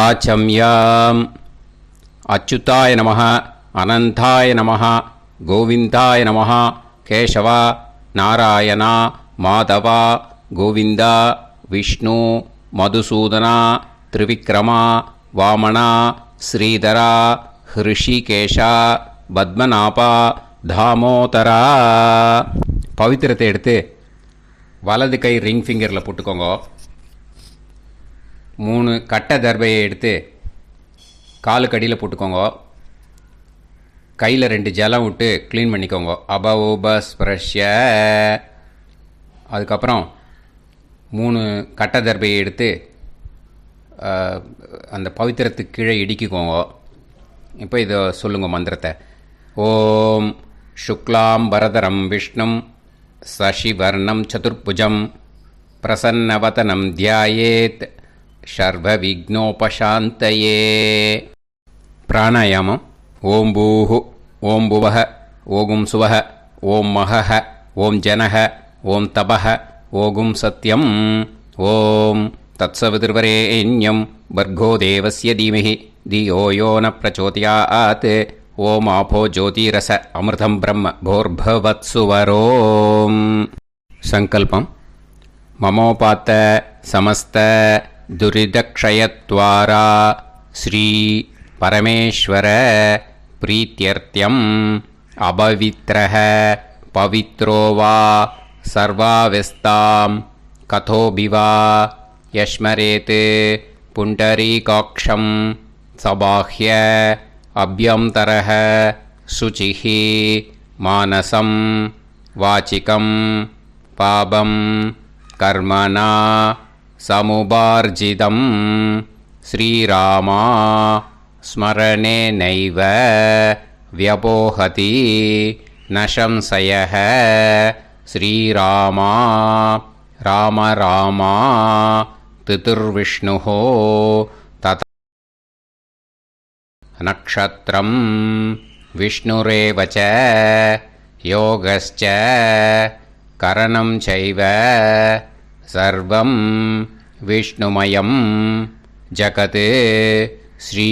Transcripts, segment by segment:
ஆச்சம்யாம். அச்சுதாய நமः, அனந்தாய நமः, கோவிந்தாய நமः, கேசவா, நாராயணா, மாதவா, கோவிந்தா, விஷ்ணு, மதுசூதனா, திரிவிக்ரமா, வாமனா, ஸ்ரீதரா, ஹிருஷிகேஷா, பத்மநாபா, தாமோதரா. பவித்திரத்தை எடுத்து வலது கை ரிங் ஃபிங்கரில் போட்டுக்கோங்க. 3 கட்டை தர்பையை எடுத்து காலுக்கடியில் போட்டுக்கோங்க. கையில் 2 ஜலம் விட்டு க்ளீன் பண்ணிக்கோங்க. அபவோபஸ்பிரஷ்ய. அதுக்கப்புறம் 3 கட்டை தர்பையை எடுத்து அந்த பவித்திரத்துக்கு கீழே இடிக்கிக்கோங்க. இப்போ இதை சொல்லுங்க மந்திரத்தை. ஓம் சுக்லாம் வரதரம் விஷ்ணும் சசிவர்ணம் சதுர்புஜம் பிரசன்னவதனம் தியாயேத் சர்வ விக்னோபசாந்தயே. பிராணாயாமம். ஓம் பூஹு, ஓம் புவஹ, ஓகும் சுவஹ, ஓம் மஹஹ, ஓம் ஜனஹ, ஓம் தபஹ, ஓகும் சத்யம். ஓம் தத்சவிதுர்வரேண்யம் பர்கோ தேவஸ்ய தீமஹி தியோ யோ ந பிரச்சோதயாத். ஓம் ஆபோ ஜோதிரச அமிர்தம் பிரம்ம போர்பவத்சுவரோம். சங்கல்பம். மமோபாத்த சமஸ்த துரிதக்ஷயத்வாரா ஸ்ரீ பரமேஸ்வர பிரீத்யர்த்தியம் அபவித்ரஹ பவித்ரோ வா சர்வாவஸ்தாம் கதோபிவா யஸ்மரேத் புண்டரீகாக்ஷம் சபாஹ்ய அப்யந்தரஹ சுசிஹ மானசம் வாசிகம் பாபம் கர்மணா சமுபார்ஜிதம் ஸ்ரீராமா ஸ்மரணேனைவ வ்யபோஹதி ந சம்சயः. ஸ்ரீராமா ராம ராமா திதிர்விஷ்ணுः தத நக்ஷத்ரம் விஷ்ணுரேவ ச யோகஸ்ச கரணம் சைவ சர்வம் விஷ்ணுமயம் ஜகத். ஸ்ரீ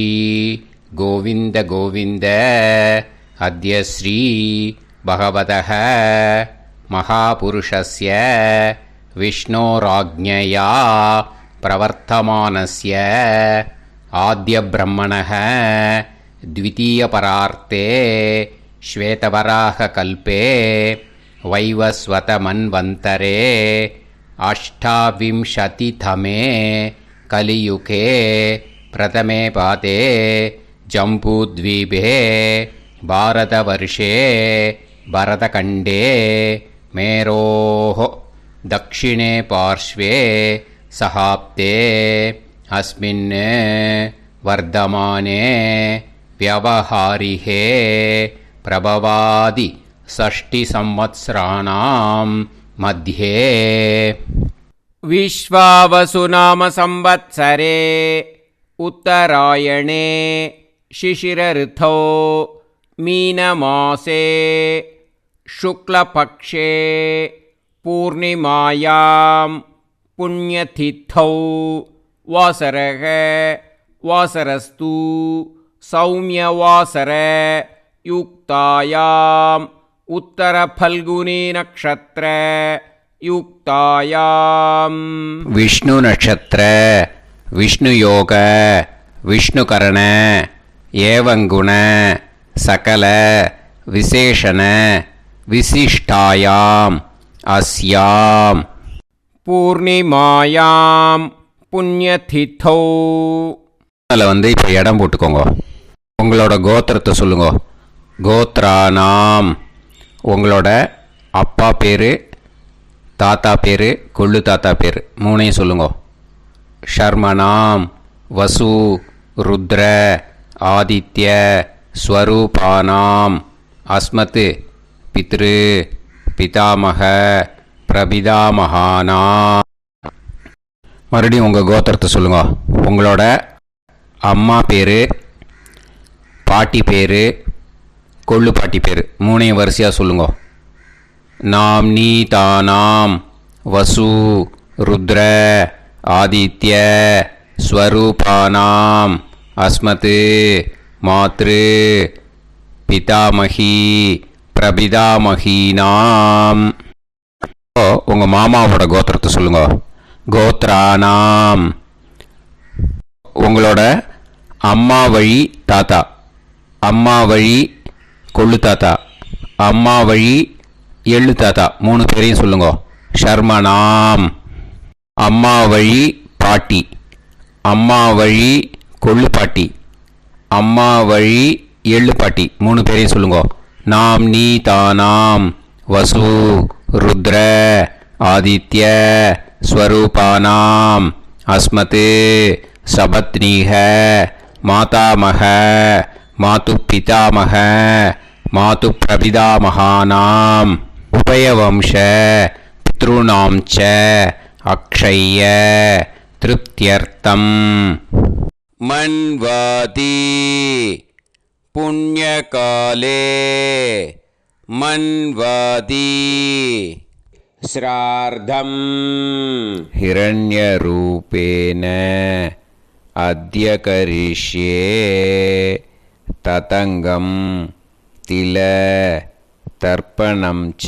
கோவிந்த கோவிந்த அத்ய ஸ்ரீ பகவதः மகாபுருஷஸ்ய விஷ்ணோராஜ்ஞயா பிரவர்த்தமானஸ்ய ஆத்ய பிரம்மணः த்விதீயபரார்த்தே ஸ்வேதவராக கல்பே வைவஸ்வத மன்வந்தரே அஷ்டாவிம்சதிதமே கலியுகே பிரதமே பாதே ஜம்பூத்வீபே பாரதவர்ஷே பரதகண்டே மேரோः தக்ஷிணே பார்ஷ்வே சஹாப்தே அஸ்மின் வர்தமானே வியவஹாரிஹே பிரபவாதி ஷஷ்டி சம்வத்சராணாம் மத்யே. விஸ்வாவசு நாம சம்வத்சரே உத்தராயணே சிசிர ரித்தோ மீனமாசே சுக்லபக்ஷே பூர்ணிமாயாம் புண்ணியதித்தௌ வாசரக வாசரஸ்து சௌமியவாசர யுக்தாயாம் உத்தர பல்குனி நக்ஷத்ர யுக்தாயாம். விஷ்ணு நட்சத்திர விஷ்ணு யோக விஷ்ணுகரண ஏவங்குண சகல விசேஷண விசிஷ்டாயாம் அஸ்யாம் பூர்ணிமாயாம் புண்ணியதித்தௌ. அதில் இப்போ இடம் போட்டுக்கோங்க. உங்களோட கோத்திரத்தை சொல்லுங்க. கோத்ரானாம். உங்களோட அப்பா பேர், தாத்தா பேர், கொள்ளு தாத்தா பேர் 3ஐயும் சொல்லுங்க. ஷர்மனாம் வசு ருத்ர ஆதித்ய ஸ்வரூபானாம் அஸ்மத் பித்ரு பிதாமக பிரபிதாமகானா. மறுபடியும் உங்கள் கோத்திரத்தை சொல்லுங்க. உங்களோட அம்மா பேர், பாட்டி பேர், கொள்ளு பாட்டி பேர் 3ஐயும் வரிசையாக சொல்லுங்க. நாம் நீதானாம் வசு ருத்ர ஆதித்ய ஸ்வரூபானாம் அஸ்மத் மாத்ரு பிதாமகி பிரபிதாமகீனாம். உங்கள் மாமாவோட கோத்திரத்தை சொல்லுங்க. கோத்ரானாம். உங்களோட அம்மா வழி தாத்தா, அம்மா வழி கொள்ளு தாத்தா, அம்மா வழி எள்ளு தாத்தா 3 பேரையும் சொல்லுங்க. ஷர்மனாம். அம்மா வழி பாட்டி, அம்மா வழி கொள்ளு பாட்டி, அம்மா வழி எள்ளு பாட்டி 3 பேரையும் சொல்லுங்க. நாம் நீ தானாம் வசு ருத்ர ஆதித்ய ஸ்வரூபானாம் அஸ்மத் சபத்னீஹ மாதாமக மாது பிதாமக மாது பிரபிதாமகானாம் உபயவம்ச பித்ருணாம் ச அக்ஷய்ய திருப்தியர்த்தம். மன்வாதி புண்ணியகாலே மன்வாதி ஸ்ரார்த்தம் ஹிரண்யரூபேன அத்ய கரிஷ்யே ததங்கம் தில தர்ப்பணம் ச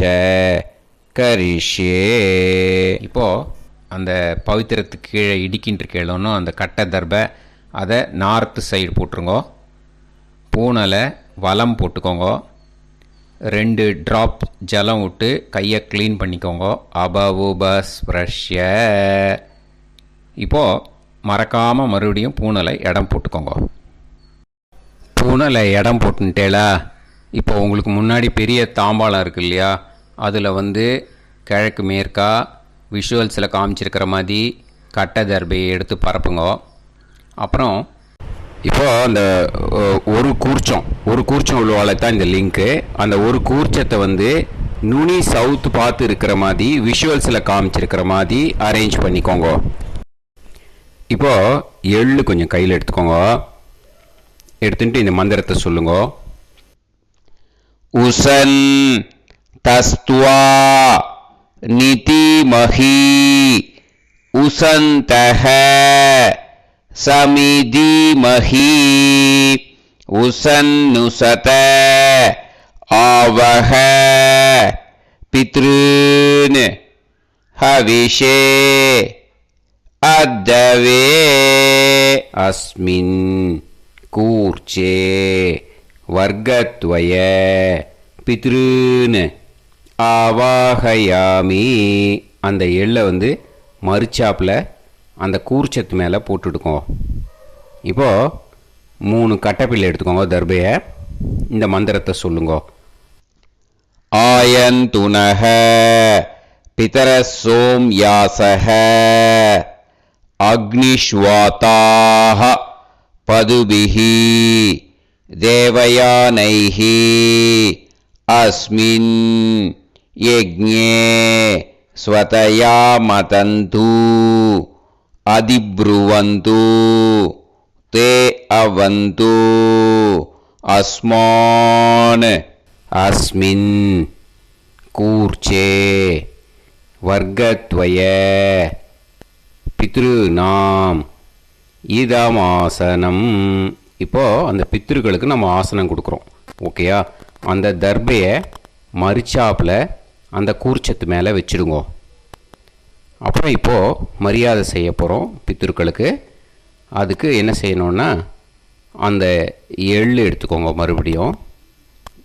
கரிஷ்யே. இப்போது அந்த பவித்திரத்துக்கு கீழே இடிக்கின்ற கேளோன்னு அந்த கட்டை தர்பை அதை நார்த்து சைடு போட்டுருங்கோ. பூனலை வலம் போட்டுக்கோங்க. 2 ட்ராப் ஜலம் விட்டு கையை க்ளீன் பண்ணிக்கோங்க. அபவுபஸ்ப்ரஷ்ய. இப்போது மறக்காமல் மறுபடியும் பூனலை இடம் போட்டுக்கோங்க. பூனலை இடம் போட்டுட்டேலா. இப்போ உங்களுக்கு முன்னாடி பெரிய தாம்பாளம் இருக்கு இல்லையா, அதில் கிழக்கு மேற்கா விஷுவல்ஸில் காமிச்சிருக்கிற மாதிரி கட்டை தர்பையை எடுத்து பரப்புங்க. அப்புறம் இப்போது அந்த ஒரு கூர்ச்சம் உள்ளவாளை தான் இந்த லிங்க்கு. அந்த ஒரு கூர்ச்சத்தை நுனி சவுத்து பார்த்து இருக்கிற மாதிரி விஷுவல்ஸில் காமிச்சிருக்கிற மாதிரி அரேஞ்ச் பண்ணிக்கோங்க. இப்போது எள்ளு கொஞ்சம் கையில் எடுத்துக்கோங்க. எடுத்துட்டு இந்த மந்திரத்தை சொல்லுங்க. உசன் தஸ்துவா நிதிமஹி உசந்தஹ சமிதிமஹி உசன்னுசத ஆவஹ பித்ருன் ஹவிஷே அத்தவே அஸ்மின் கூர்ச்சே வர்க்கத்வய பித்ருன் ஆவாஹயாமி. அந்த எள்ளை மறுச்சாப்பில் அந்த கூர்ச்சத்து மேலே போட்டுடுக்கோங்க. இப்போது 3 கட்டைப்பிள்ளை எடுத்துக்கோங்க தர்பையை. இந்த மந்திரத்தை சொல்லுங்க. ஆயந்துனஹ பிதர சோம்யாசஹ அக்னிஷ்வாதாஹ பதுபிஹி தேவயானைஹி அஸ்மின் யஜ்ஞே ஸ்வதயா மதந்து அதிப்ருவந்து தே அவது அஸ்மான் அஸ்மின் கூர்ச்சே வர்க்கத்வய பித்ருநாம் இதமாசனம். இப்போது அந்த பித்ருக்களுக்கு நம்ம ஆசனம் கொடுக்குறோம். ஓகேயா? அந்த தர்பையை மறுச்சாப்பில் அந்த கூர்ச்சத்து மேலே வச்சுடுங்க. அப்புறம் இப்போது மரியாதை செய்ய போகிறோம் பித்ருக்களுக்கு. அதுக்கு என்ன செய்யணுன்னா அந்த எள்ளு எடுத்துக்கோங்க மறுபடியும்.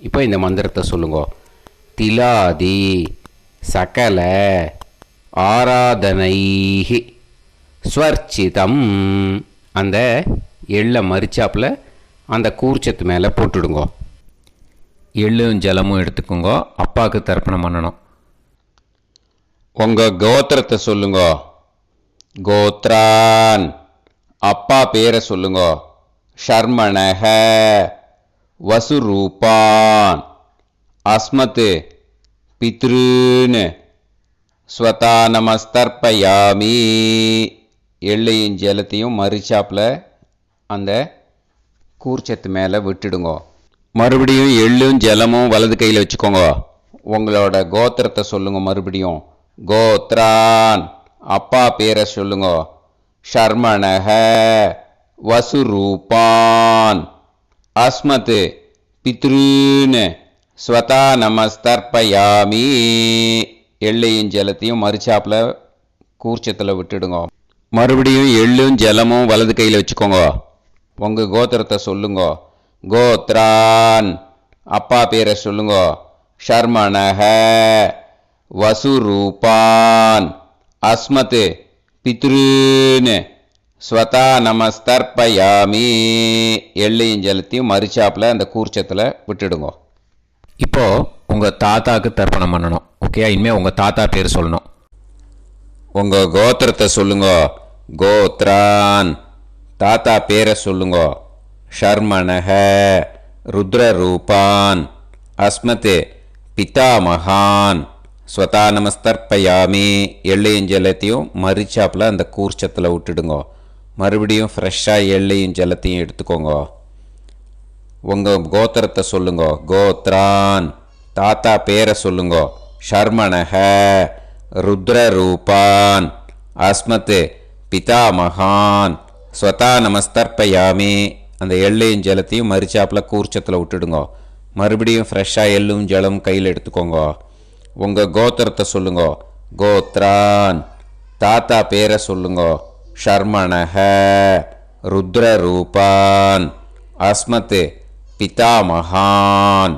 இப்போ இந்த மந்திரத்தை சொல்லுங்க. திலாதி சகல ஆராதனைஹி ஸ்வர்ச்சிதம். அந்த எள்ளை மரிச்சாப்பில் அந்த கூர்ச்சத்து மேலே போட்டுடுங்க. எள்ளும் ஜலமும் எடுத்துக்கோங்க. அப்பாவுக்கு தர்ப்பணம் பண்ணணும். உங்கள் கோத்திரத்தை சொல்லுங்க. கோத்ரான். அப்பா பேரை சொல்லுங்க. ஷர்மணஹ வசுரூபான் அஸ்மத் பித்ருன் ஸ்வதா நமஸ்தர்ப்பயாமி. எள்ளையும் ஜலத்தையும் மறுச்சாப்பில் அந்த கூர்ச்சத்து மேலே விட்டுடுங்க. மறுபடியும் எள்ளும் ஜலமும் வலது கையில் வச்சுக்கோங்க. உங்களோட கோத்திரத்தை சொல்லுங்க மறுபடியும். கோத்ரான். அப்பா பேரை சொல்லுங்க. ஷர்மணஹ வசுரூபான் அஸ்மத் பித்ருன் ஸ்வதா நமஸ்தர்ப்பயாமி. எள்ளையும் ஜலத்தையும் மறுச்சாப்பில் கூர்ச்சத்தில் விட்டுடுங்க. மறுபடியும் எள்ளும் ஜலமும் வலது கையில் வச்சுக்கோங்க. உங்கள் கோத்திரத்தை சொல்லுங்க. கோத்ரான் அப்பா பேரை சொல்லுங்க. ஷர்மணஹ வசுரூபான் அஸ்மத் பித்ருன் ஸ்வதா நமஸ்தர்ப்பயாமி. எள்ளையும் ஜலத்தையும் மறுச்சாப்பில் அந்த கூர்ச்சத்தில் விட்டுடுங்க. இப்போது உங்கள் தாத்தாவுக்கு தர்ப்பணம் பண்ணணும். ஓகே, இனிமேல் உங்கள் தாத்தா பேர் சொல்லணும். உங்கள் கோத்திரத்தை சொல்லுங்க. கோத்ரான் தாத்தா பேரை சொல்லுங்க. ஷர்மணஹ ருத்ரரூபான் அஸ்மத் பிதாமகான் ஸ்வதா நமஸ்தர்ப்பயாமி. எள்ளையும் ஜலத்தையும் மறிச்சாப்பில் அந்த கூர்ச்சத்தில் விட்டுடுங்க. மறுபடியும் ஃப்ரெஷ்ஷாக எள்ளையும் ஜலத்தையும் எடுத்துக்கோங்க. உங்கள் கோத்திரத்தை சொல்லுங்க. கோத்ரான் தாத்தா பேரை சொல்லுங்க. ஷர்மணஹ ருத்ரரூபான் அஸ்மத் பிதாமகான் ஸ்வதா நமஸ்தர்ப்பயாமி. அந்த எள்ளையும் ஜலத்தையும் மறிச்சாப்பில் கூர்ச்சத்தில் விட்டுடுங்க. மறுபடியும் ஃப்ரெஷ்ஷாக எள்ளும் ஜலம் கையில் எடுத்துக்கோங்க. உங்கள் கோத்திரத்தை சொல்லுங்க. கோத்ரான் தாத்தா பேரை சொல்லுங்க. ஷர்மணஹ ருத்ரரூபான் அஸ்மத் பிதாமகான்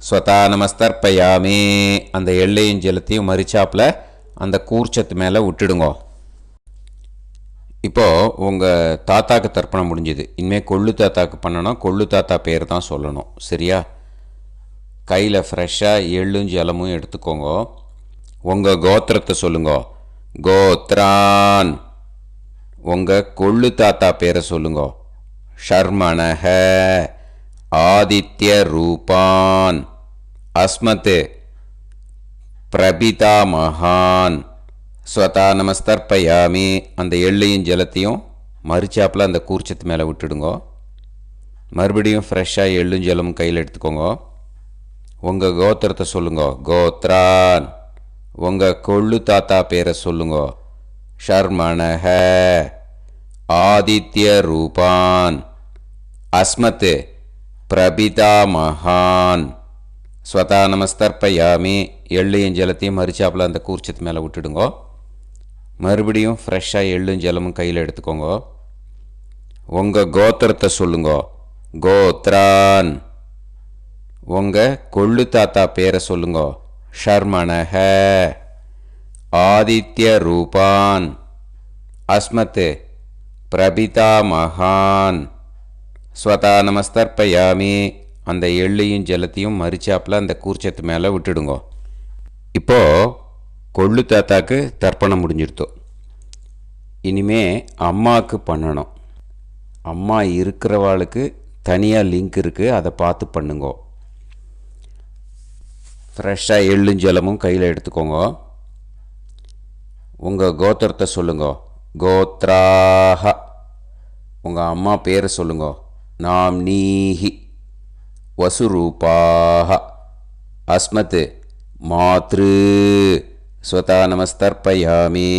ஸ்வதா நமஸ்தர்ப்பயாமி. அந்த எள்ளையும் ஜலத்தையும் மறிச்சாப்பில் அந்த கூர்ச்சத்து மேலே விட்டுடுங்க. இப்போது உங்கள் தாத்தாக்கு தர்ப்பணம் முடிஞ்சுது. இனிமேல் கொள்ளு தாத்தாக்கு பண்ணணும். கொள்ளு தாத்தா பேர் தான் சொல்லணும். சரியா? கையில் ஃப்ரெஷ்ஷாக எள்ளும் ஜலமும் எடுத்துக்கோங்க. உங்கள் கோத்திரத்தை சொல்லுங்க. கோத்ரான் உங்கள் கொள்ளு தாத்தா பேரை சொல்லுங்க. ஷர்மணஹ ஆதித்ய ரூபான் அஸ்மத் பிரபிதாமகான் ஸ்வதா நமஸ்தர்ப்பயாமி. அந்த எள்ளையும் ஜலத்தையும் மறிச்சாப்பில் அந்த கூர்ச்சத்து மேலே விட்டுடுங்க. மறுபடியும் ஃப்ரெஷ்ஷாக எள்ளும் ஜலமும் கையில் எடுத்துக்கோங்க. உங்கள் கோத்திரத்தை சொல்லுங்க. கோத்ரான் உங்கள் கொள்ளு தாத்தா பேரை சொல்லுங்க. ஷர்மணஹ ஆதித்ய ரூபான் அஸ்மத் பிரபிதாமகான் ஸ்வதா நமஸ்தர்ப்பயாமி. எள்ளையும் ஜலத்தையும் மறிச்சாப்பில் அந்த கூர்ச்சத்து மேலே விட்டுடுங்க. மறுபடியும் ஃப்ரெஷ்ஷாக எள்ளும் ஜலமும் கையில் எடுத்துக்கோங்க. உங்கள் கோத்திரத்தை சொல்லுங்க. கோத்ரான் உங்கள் கொள்ளு தாத்தா பேரை சொல்லுங்க. ஷர்மணஹ ஆதித்ய ரூபான் அஸ்மத் பிரபிதாமகான் ஸ்வதா நமஸ்தர்ப்பயாமி. அந்த எள்ளையும் ஜலத்தையும் மறிச்சாப்பில் அந்த கூர்ச்சத்து மேலே விட்டுடுங்க. இப்போது கொள்ளு தாத்தாக்கு தர்ப்பணம் முடிஞ்சிடுத்தோம். இனிமே அம்மாவுக்கு பண்ணணும். அம்மா இருக்கிறவாளுக்கு தனியாக லிங்க் இருக்குது, அதை பார்த்து பண்ணுங்க. ஃப்ரெஷ்ஷாக எள்ளும் ஜலமும் கையில் எடுத்துக்கோங்க. உங்கள் கோத்திரத்தை சொல்லுங்க. கோத்ராஹ உங்கள் அம்மா பேரை சொல்லுங்க. நாம்னீஹி வசுரூபாஹ அஸ்மத் மாத்ரு ஸ்வதா நமஸ்தர்ப்பயாமி.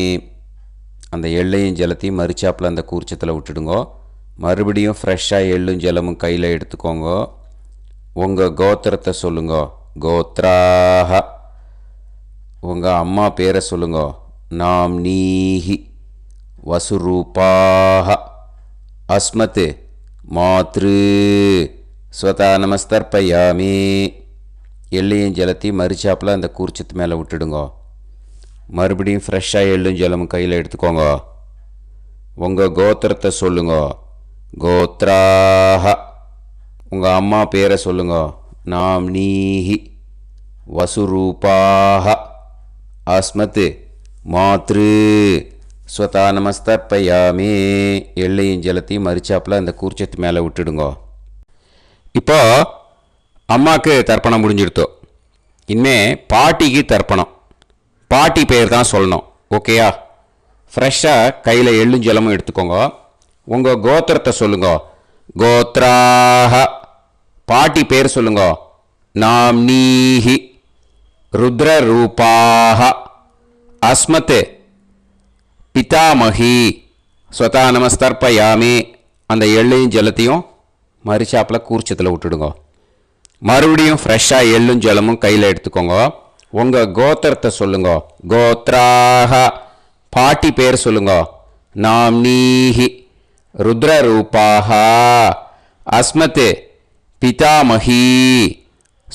அந்த எள்ளையும் ஜலத்தையும் மறிச்சாப்பில் அந்த கூர்ச்சத்தில் விட்டுடுங்க. மறுபடியும் ஃப்ரெஷ்ஷாக எள்ளும் ஜலமும் கையில் எடுத்துக்கோங்க. உங்கள் கோத்திரத்தை சொல்லுங்க. கோத்ராஹ உங்கள் அம்மா பேரை சொல்லுங்க. நாம்னீஹி வசுரூபாஹ அஸ்மத் மாத்ரு ஸ்வதா நமஸ்தர்ப்பயாமி. எள்ளையும் ஜலத்தையும் மறிச்சாப்பில் அந்த கூர்ச்சத்து மேலே விட்டுடுங்க. மறுபடியும் ஃப்ரெஷ்ஷாக எள்ளும் ஜலமும் கையில் எடுத்துக்கோங்க. உங்கள் கோத்திரத்தை சொல்லுங்க. கோத்ராஹ உங்கள் அம்மா பேரை சொல்லுங்க. நாம்னீஹி வசுரூபாஹ அஸ்மத் மாத்ரு ஸ்வதா நமஸ்தர்ப்பயாமி. எள்ளையும் ஜலத்தையும் மறிச்சாப்பில் அந்த கூர்ச்சத்து மேலே விட்டுடுங்க. இப்போ அம்மாவுக்கு தர்ப்பணம் முடிஞ்சிடுத்தோம். இனிமே பாட்டிக்கு தர்ப்பணம். பாட்டி பேர் தான் சொல்லணும். ஓகேயா? ஃப்ரெஷ்ஷாக கையில் எள்ளும் ஜலமும் எடுத்துக்கோங்க. உங்கள் கோத்திரத்தை சொல்லுங்க. கோத்ராஹ பாட்டி பேர் சொல்லுங்க. நாம்னீஹி ருத்ரரூபாஹ அஸ்மத் பிதாமகி ஸ்வதா நமஸ்தர்ப்பயாமி அந்த எள்ளையும் ஜலத்தையும் மரிச்சாப்பில் கூர்ச்சத்தில் விட்டுடுங்க. மறுபடியும் ஃப்ரெஷ்ஷாக எள்ளும் ஜலமும் கையில் எடுத்துக்கோங்க. உங்கள் கோத்திரத்தை சொல்லுங்க. கோத்ராக பாட்டி பேர் சொல்லுங்க. நாம்னீஹி ருத்ரரூபாக அஸ்மத் பிதாமஹி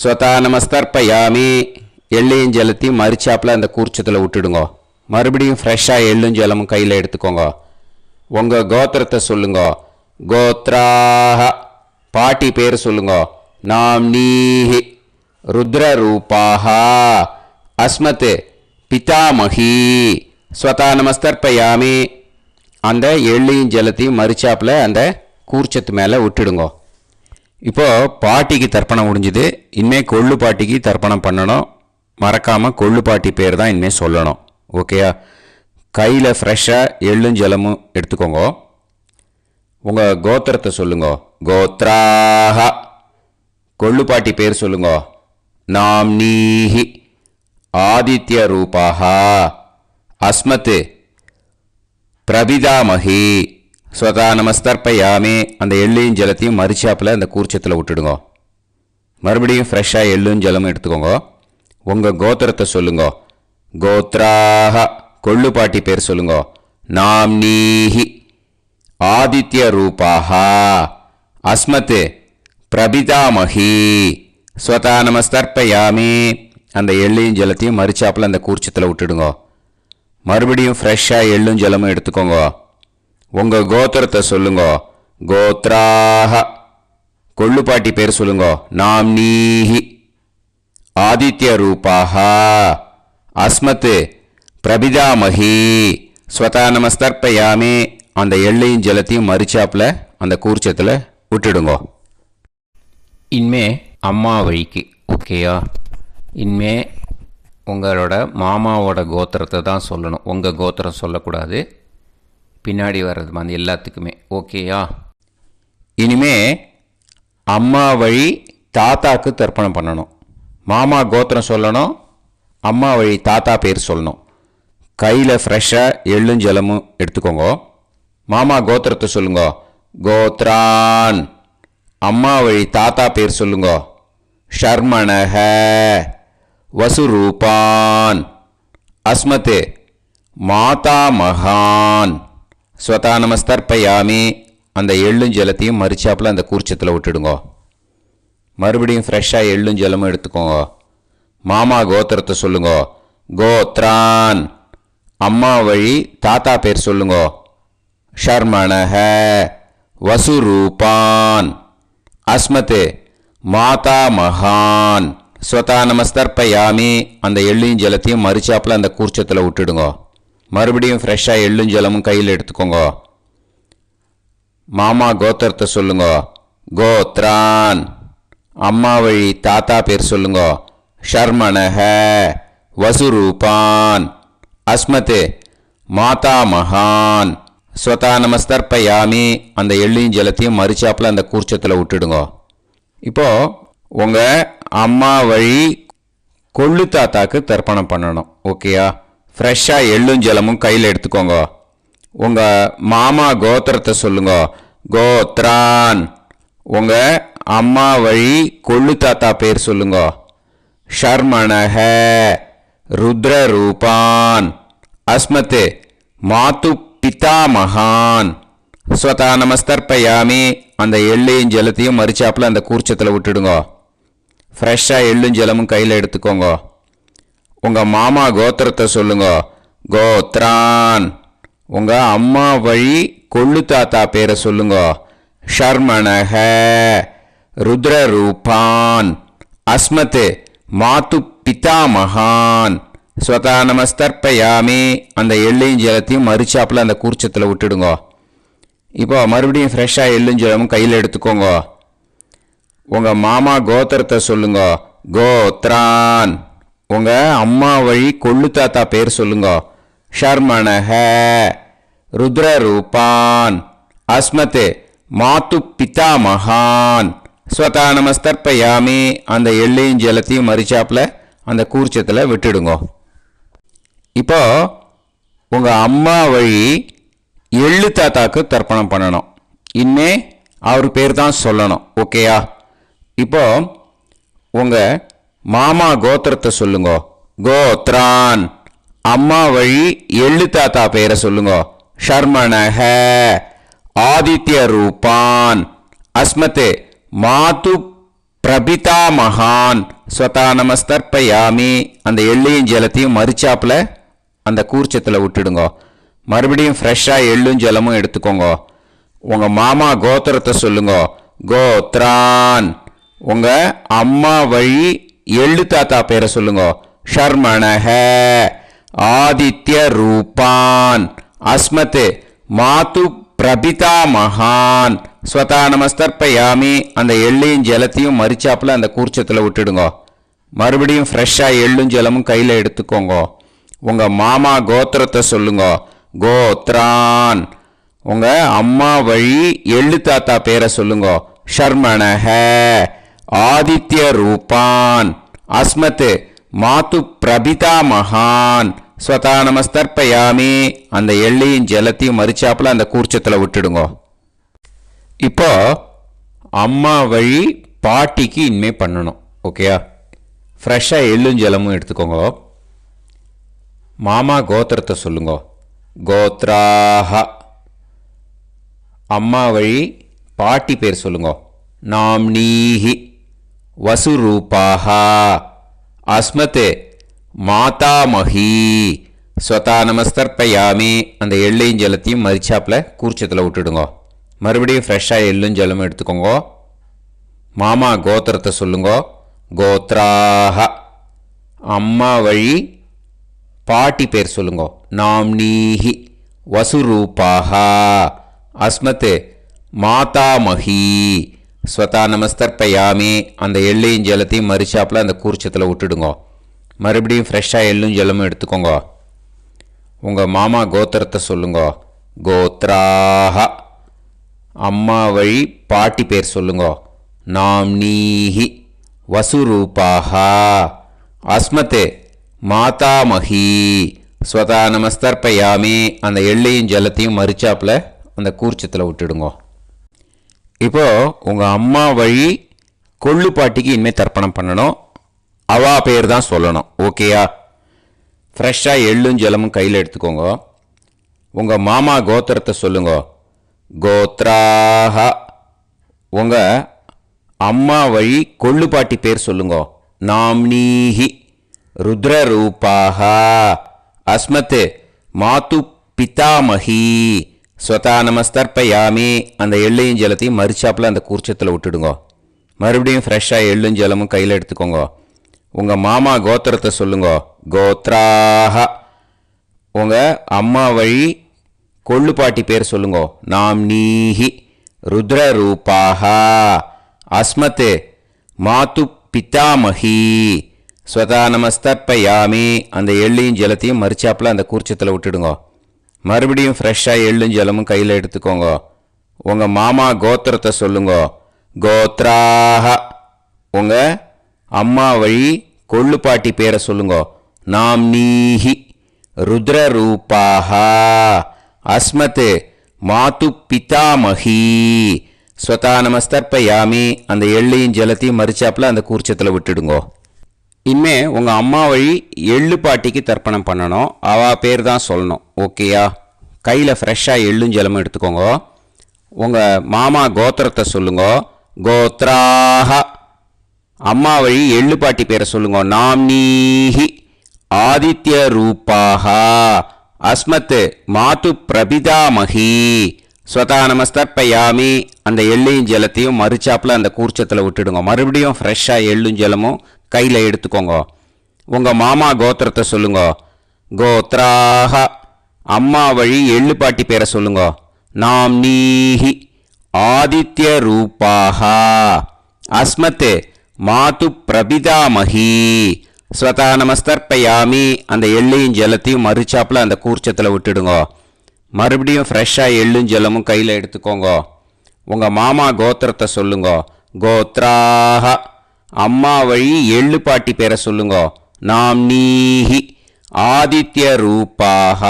ஸ்வதா நமஸ்தர்ப்பயாமி எள்ளையும் ஜலத்தையும் மரிச்சாப்பில் அந்த கூர்ச்சத்தில் விட்டுடுங்க. மறுபடியும் ஃப்ரெஷ்ஷாக எள்ளும் ஜலமும் கையில் எடுத்துக்கோங்க. உங்கள் கோத்திரத்தை சொல்லுங்க. கோத்ராக பாட்டி பேர் சொல்லுங்க. நாம்னீஹி ருத்ரரூபாக அஸ்மத் பிதாமஹி ஸ்வதா நமஸ்தர்ப்பயாமி அந்த எள்ளையும் ஜலத்தையும் மரிச்சாப்பில் அந்த கூர்ச்சத்து மேலே விட்டுடுங்க. இப்போது பாட்டிக்கு தர்ப்பணம் முடிஞ்சுது. இனிமேல் கொள்ளு பாட்டிக்கு தர்ப்பணம் பண்ணணும். மறக்காமல் கொள்ளு பாட்டி பேர் தான் இனிமேல் சொல்லணும். ஓகேயா? கையில் ஃப்ரெஷ்ஷாக எள்ளும் ஜலமும் எடுத்துக்கோங்க. உங்கள் கோத்திரத்தை சொல்லுங்க. கோத்ராக கொள்ளு பாட்டி பேர் சொல்லுங்க. நாம்னீஹி ஆதித்ய ரூபாக அஸ்மத் பிரபிதாமஹி ஸ்வதா நமஸ்தர்ப்பயாமி அந்த எள்ளையும் ஜலத்தையும் மரிச்சாப்பில் அந்த கூர்ச்சத்தில் விட்டுடுங்க. மறுபடியும் ஃப்ரெஷ்ஷாக எள்ளும் ஜலமும் எடுத்துக்கோங்க. உங்கள் கோத்திரத்தை சொல்லுங்க. கோத்ராக கொள்ளு பாட்டி பேர் சொல்லுங்க. நாம்னீஹி ஆதித்ய ரூபாக அஸ்மத் பிரபிதாமஹி ஸ்வதா நமஸ்தர்ப்பயாமி அந்த எள்ளையும் ஜலத்தையும் மரிச்சாப்பில் அந்த கூர்ச்சத்தில் விட்டுடுங்க. மறுபடியும் ஃப்ரெஷ்ஷாக எள்ளும் ஜலமும் எடுத்துக்கோங்க. உங்கள் கோத்திரத்தை சொல்லுங்க. கோத்ராக கொள்ளு பாட்டி பேர் சொல்லுங்க. நாம்னீஹி ஆதித்ய ரூபாக அஸ்மத் பிரபிதாமஹி ஸ்வதா நமஸ்தர்ப்பயாமி அந்த எள்ளையும் ஜலத்தையும் மரிச்சாப்பில் அந்த கூர்ச்சத்தில் விட்டுடுங்க. இனிமே அம்மா வழிக்கு. ஓகேயா? இனிமே உங்களோட மாமாவோட கோத்திரத்தை தான் சொல்லணும். உங்கள் கோத்திரம் சொல்லக்கூடாது. பின்னாடி வர்றது மாதிரி எல்லாத்துக்குமே. ஓகேயா? இனிமே அம்மா வழி தாத்தாக்கு தர்ப்பணம் பண்ணணும். மாமா கோத்திரம் சொல்லணும். அம்மா வழி தாத்தா பேர் சொல்லணும். கையில் ஃப்ரெஷ்ஷாக எள்ளும் ஜலமும் எடுத்துக்கோங்க. மாமா கோத்திரத்தை சொல்லுங்க. கோத்ரான் அம்மா வழி தாத்தா பேர் சொல்லுங்க. ஷர்மணஹ வசுரூபான் அஸ்மத் மாதா மகான் ஸ்வதா நமஸ்தர்ப்பயாமி அந்த எள்ளும் ஜலத்தையும் மரிச்சாப்பில் அந்த கூர்ச்சத்தில் விட்டுடுங்க. மறுபடியும் ஃப்ரெஷ்ஷாக எள்ளும் ஜலமும் எடுத்துக்கோங்க. மாமா கோத்திரத்தை சொல்லுங்க. கோத்ரான் அம்மா வழி தாத்தா பேர் சொல்லுங்க. ஷர்மணஹ வசுரூபான் அஸ்மத் மாதா மகான் ஸ்வதா நமஸ்தர்ப்பயாமி அந்த எள்ளையும் ஜலத்தையும் மரிச்சாப்பில் அந்த கூர்ச்சத்தில் விட்டுடுங்க. மறுபடியும் ஃப்ரெஷ்ஷாக எள்ளும் ஜலமும் கையில் எடுத்துக்கோங்க. மாமா கோத்திரத்தை சொல்லுங்க. கோத்ரான் அம்மா வழி தாத்தா பேர் சொல்லுங்க. ஷர்மணஹ வசுரூபான் அஸ்மத் மாதா மகான் ஸ்வதா நமஸ்தர்ப்பயாமி அந்த எள்ளையும் ஜலத்தையும் மரிச்சாப்பில் அந்த கூர்ச்சத்தில் விட்டுடுங்க. இப்போது உங்கள் அம்மா வழி கொள்ளு தாத்தாக்கு தர்ப்பணம் பண்ணணும். ஓகேயா? ஃப்ரெஷ்ஷாக எள்ளும் ஜலமும் கையில் எடுத்துக்கோங்க. உங்கள் மாமா கோத்திரத்தை சொல்லுங்க. கோத்ரான் உங்கள் அம்மா வழி கொள்ளு தாத்தா பேர் சொல்லுங்க. ஷர்மணஹ ருத்ரரூபான் அஸ்மத் மாது பிதாமகான் ஸ்வதா நமஸ்தர்ப்பயாமி அந்த எள்ளையும் ஜலத்தையும் மரிச்சாப்பில் அந்த கூர்ச்சத்தில் விட்டுடுங்க. ஃப்ரெஷ்ஷாக எள்ளும் ஜலமும் கையில் எடுத்துக்கோங்க. உங்கள் மாமா கோத்திரத்தை சொல்லுங்க. கோத்ரான் உங்கள் அம்மா வழி கொள்ளு தாத்தா பேரை சொல்லுங்க. ஷர்மணஹ ருத்ரரூபான் அஸ்மத் மாது பிதாமகான் ஸ்வதா நமஸ்தர்ப்பயாமி அந்த எள்ளையும் ஜலத்தையும் மரிச்சாப்பில் அந்த கூர்ச்சத்தில் விட்டுடுங்க. இப்போ மறுபடியும் ஃப்ரெஷ்ஷாக எள்ளும் ஜலமும் கையில் எடுத்துக்கோங்க. உங்கள் மாமா கோத்திரத்தை சொல்லுங்க. கோத்ரான் உங்கள் அம்மா வழி கொள்ளு தாத்தா பேர் சொல்லுங்க. ஷர்மணஹ ருத்ரரூபான் அஸ்மத் மாது பிதாமகான் ஸ்வதா நமஸ்தர்ப்பயாமி அந்த எள்ளையும் ஜலத்தையும் மரிச்சாப்பில் அந்த கூர்ச்சத்தில் விட்டுடுங்க. இப்போ உங்கள் அம்மா வழி எள்ளு தாத்தாக்கு தர்ப்பணம் பண்ணணும். இனிமே அவர் பேர் தான் சொல்லணும். ஓகேயா? இப்போ உங்கள் மாமா கோத்திரத்தை சொல்லுங்க. கோத்ரான். அம்மா வழி எள்ளு தாத்தா பேரை சொல்லுங்க. ஷர்மணஹ. ஆதித்ய ரூபான். அஸ்மத் மாது பிரபிதா மகான். ஸ்வதா நமஸ்தர்ப்பயாமி. அந்த எள்ளையும் ஜலத்தையும் மறிச்சாப்பில் அந்த கூர்ச்சத்தில் விட்டுடுங்க. மறுபடியும் ஃப்ரெஷ்ஷாக எள்ளும் ஜலமும் எடுத்துக்கோங்க. உங்கள் மாமா கோத்திரத்தை சொல்லுங்க. கோத்ரான். உங்கள் அம்மா வழி எள்ளு தாத்தா பேரை சொல்லுங்க. ஷர்மணஹ. ஆதித்ய ரூபான். அஸ்மத் மாது பிரபிதா மகான். ஸ்வதா நமஸ்தர்ப்பயாமி. அந்த எள்ளையும் ஜலத்தையும் மறிச்சாப்பில் அந்த கூர்ச்சத்தில் விட்டுடுங்க. மறுபடியும் ஃப்ரெஷ்ஷாக எள்ளும் ஜலமும் கையில் எடுத்துக்கோங்க. உங்கள் மாமா கோத்திரத்தை சொல்லுங்க. கோத்ரான். உங்கள் அம்மா வழி எள்ளு தாத்தா பேரை சொல்லுங்க. ஷர்மணஹ. ஆதித்ய ரூபான். அஸ்மத் மாது பிரபிதா மகான். ஸ்வதா நமஸ்தர்ப்பயாமி. அந்த எள்ளையும் ஜலத்தையும் மறிச்சாப்பில் அந்த கூர்ச்சத்தில் விட்டுடுங்க. இப்போ அம்மா வழி பாட்டிக்கு இனிமே பண்ணணும். ஓகேயா? ஃப்ரெஷ்ஷாக எள்ளும் ஜலமும் எடுத்துக்கோங்க. மாமா கோத்திரத்தை சொல்லுங்க. கோத்ராஹ. அம்மா வழி பாட்டி பேர் சொல்லுங்க. நாம்னீஹி. வசுரூபாஹ. அஸ்மத் மாதாமஹி. ஸ்வதா நமஸ்தர்ப்பயாமி. அந்த எள்ளையும் ஜலத்தையும் மறிச்சாப்பில் கூர்ச்சத்தில் விட்டுடுங்க. மறுபடியும் ஃப்ரெஷ்ஷாக எள்ளும் ஜலமும் எடுத்துக்கோங்க. மாமா கோத்திரத்தை சொல்லுங்க. கோத்ராஹ. அம்மா வழி பாட்டி பேர் சொல்லுங்க. நாம்னீஹி. வசுரூபாஹ. அஸ்மத் மாதாமஹி. ஸ்வதா நமஸ்தர்ப்பயாமி. அந்த எள்ளையும் ஜலத்தையும் மறிச்சாப்பில் அந்த கூர்ச்சத்தில் விட்டுடுங்க. மறுபடியும் ஃப்ரெஷ்ஷாக எள்ளும் ஜலமும் எடுத்துக்கோங்க. உங்கள் மாமா கோத்திரத்தை சொல்லுங்க. கோத்ராஹ. அம்மா வழி பாட்டி பேர் சொல்லுங்க. நாம்னீஹி. வசுரூபாஹ. அஸ்மத் மாதாமஹி. ஸ்வதா நமஸ்தர்ப்பயாமி. அந்த எள்ளையும் ஜலத்தையும் மறிச்சாப்பில் அந்த கூர்ச்சத்தில் விட்டுடுங்க. இப்போது உங்கள் அம்மா வழி கொள்ளு பாட்டிக்கு இனிமேல் தர்ப்பணம் பண்ணணும். அவா பேர் தான் சொல்லணும். ஓகேயா? ஃப்ரெஷ்ஷாக எள்ளும் ஜலமும் கையில் எடுத்துக்கோங்க. உங்கள் மாமா கோத்திரத்தை சொல்லுங்க. கோத்ராஹ. உங்கள் அம்மா வழி கொள்ளு பாட்டி பேர் சொல்லுங்க. நாம்னீஹி. ருத்ரரூபாஹ. அஸ்மத் மாது பிதாமஹி. ஸ்வதா நமஸ்தர்ப்பயாமி. அந்த எள்ளையும் ஜலத்தையும் மறிச்சாப்பில் அந்த கூர்ச்சத்தில் விட்டுடுங்க. மறுபடியும் ஃப்ரெஷ்ஷாக எள்ளும் ஜலமும் கையில் எடுத்துக்கோங்க. உங்கள் மாமா கோத்திரத்தை சொல்லுங்க. கோத்ராஹ. உங்கள் அம்மா வழி கொள்ளு பாட்டி பேர் சொல்லுங்க. நாம்னீஹி. ருத்ரரூபாஹ. அஸ்மத் மாது பிதாமஹி. ஸ்வதா நமஸ்தர்ப்பயாமி. அந்த எள்ளையும் ஜலத்தையும் மறிச்சாப்பில் அந்த கூர்ச்சத்தில் விட்டுடுங்க. மறுபடியும் ஃப்ரெஷ்ஷாக எள்ளும் ஜலமும் கையில் எடுத்துக்கோங்க. உங்கள் மாமா கோத்திரத்தை சொல்லுங்க. கோத்ராஹ. உங்கள் அம்மா வழி கொள்ளு பாட்டி பேரை சொல்லுங்க. நாம்னீஹி. ருத்ரரூபாஹ. அஸ்மத் மாது பிதாமஹி. ஸ்வதா நமஸ்தர்ப்பயாமி. அந்த எள்ளையும் ஜலத்தையும் மறிச்சாப்பில் அந்த கூர்ச்சத்தில் விட்டுடுங்க. இனிமே உங்கள் அம்மா வழி எள்ளு பாட்டிக்கு தர்ப்பணம் பண்ணணும். அவள் பேர் தான் சொல்லணும். ஓகேயா? கையில் ஃப்ரெஷ்ஷாக எள்ளும் ஜலமும் எடுத்துக்கோங்க. உங்கள் மாமா கோத்திரத்தை சொல்லுங்க. கோத்ராஹ. அம்மா வழி எள்ளு பாட்டி பேரை சொல்லுங்க. நாம்னீஹி. ஆதித்ய ரூபாஹ. அஸ்மத் மாது பிரபிதாமஹி. ஸ்வதா நமஸ்தர்ப்பயாமி. அந்த எள்ளையும் ஜலத்தையும் மறிச்சாப்பில் அந்த கூர்ச்சத்தில் விட்டுடுங்க. மறுபடியும் ஃப்ரெஷ்ஷாக எள்ளும் ஜலமும் கையில் எடுத்துக்கோங்க. உங்கள் மாமா கோத்திரத்தை சொல்லுங்க. கோத்ராஹ. அம்மா வழி எள்ளு பாட்டி பேரை சொல்லுங்க. நாம்னீஹி. ஆதித்ய ரூபாஹ. அஸ்மத் மாது பிரபிதாமஹி. ஸ்வதா நமஸ்தர்ப்பயாமி. அந்த எள்ளையும் ஜலத்தையும் மறிச்சாப்பில் அந்த கூர்ச்சத்தில் விட்டுடுங்க. மறுபடியும் ஃப்ரெஷ்ஷாக எள்ளும் ஜலமும் கையில் எடுத்துக்கோங்க. உங்கள் மாமா கோத்திரத்தை சொல்லுங்க. கோத்ராஹ. அம்மா வழி எள்ளு பாட்டி பேரை சொல்லுங்க. நாம்னீஹி. ஆதித்ய ரூபாஹ.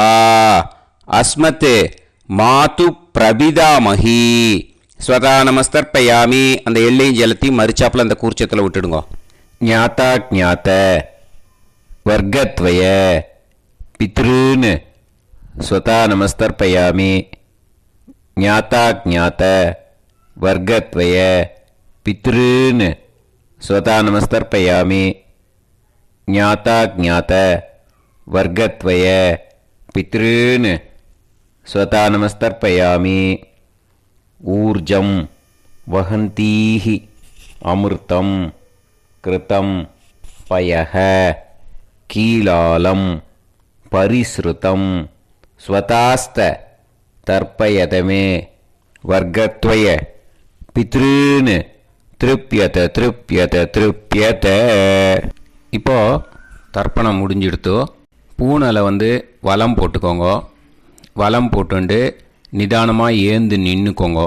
அஸ்மத் மாது பிரபிதாமகி. ஸ்வதா நமஸ்தர்ப்பயாமி. அந்த எள்ளையும் ஜலத்தையும் மறிச்சாப்பில் அந்த கூர்ச்சத்தில் விட்டுடுங்க. ஞாதா ஞாத வர்க்கத்வய பித்ருன் ஸ்வதா நமஸ்தர்ப்பயாமி. ஞாதா ஞாத வர்க்கத்வய பித்ருன் ஸ்வதா நமஸ்தர்ப்பயாமி. ஞாதா ஞாத வர்க்கத்வய பித்ருன் ஸ்வதா நமஸ்தர்ப்பயாமி. ஊர்ஜம் வஹந்தீஹி அமிர்தம் கிருதம் பயஹ கீலாலம் பரிஸ்ருதம் ஸ்வதாஸ்த தர்ப்பயதமே வர்க்கத்வய பித்ருன் திருப்யத திருப்யத திருப்யத. இப்போ தர்ப்பணம் முடிஞ்சிடுத்தோ. பூனலை வலம் போட்டுக்கோங்க. வலம் போட்டுண்டு நிதானமாக ஏந்து நின்றுக்கோங்க.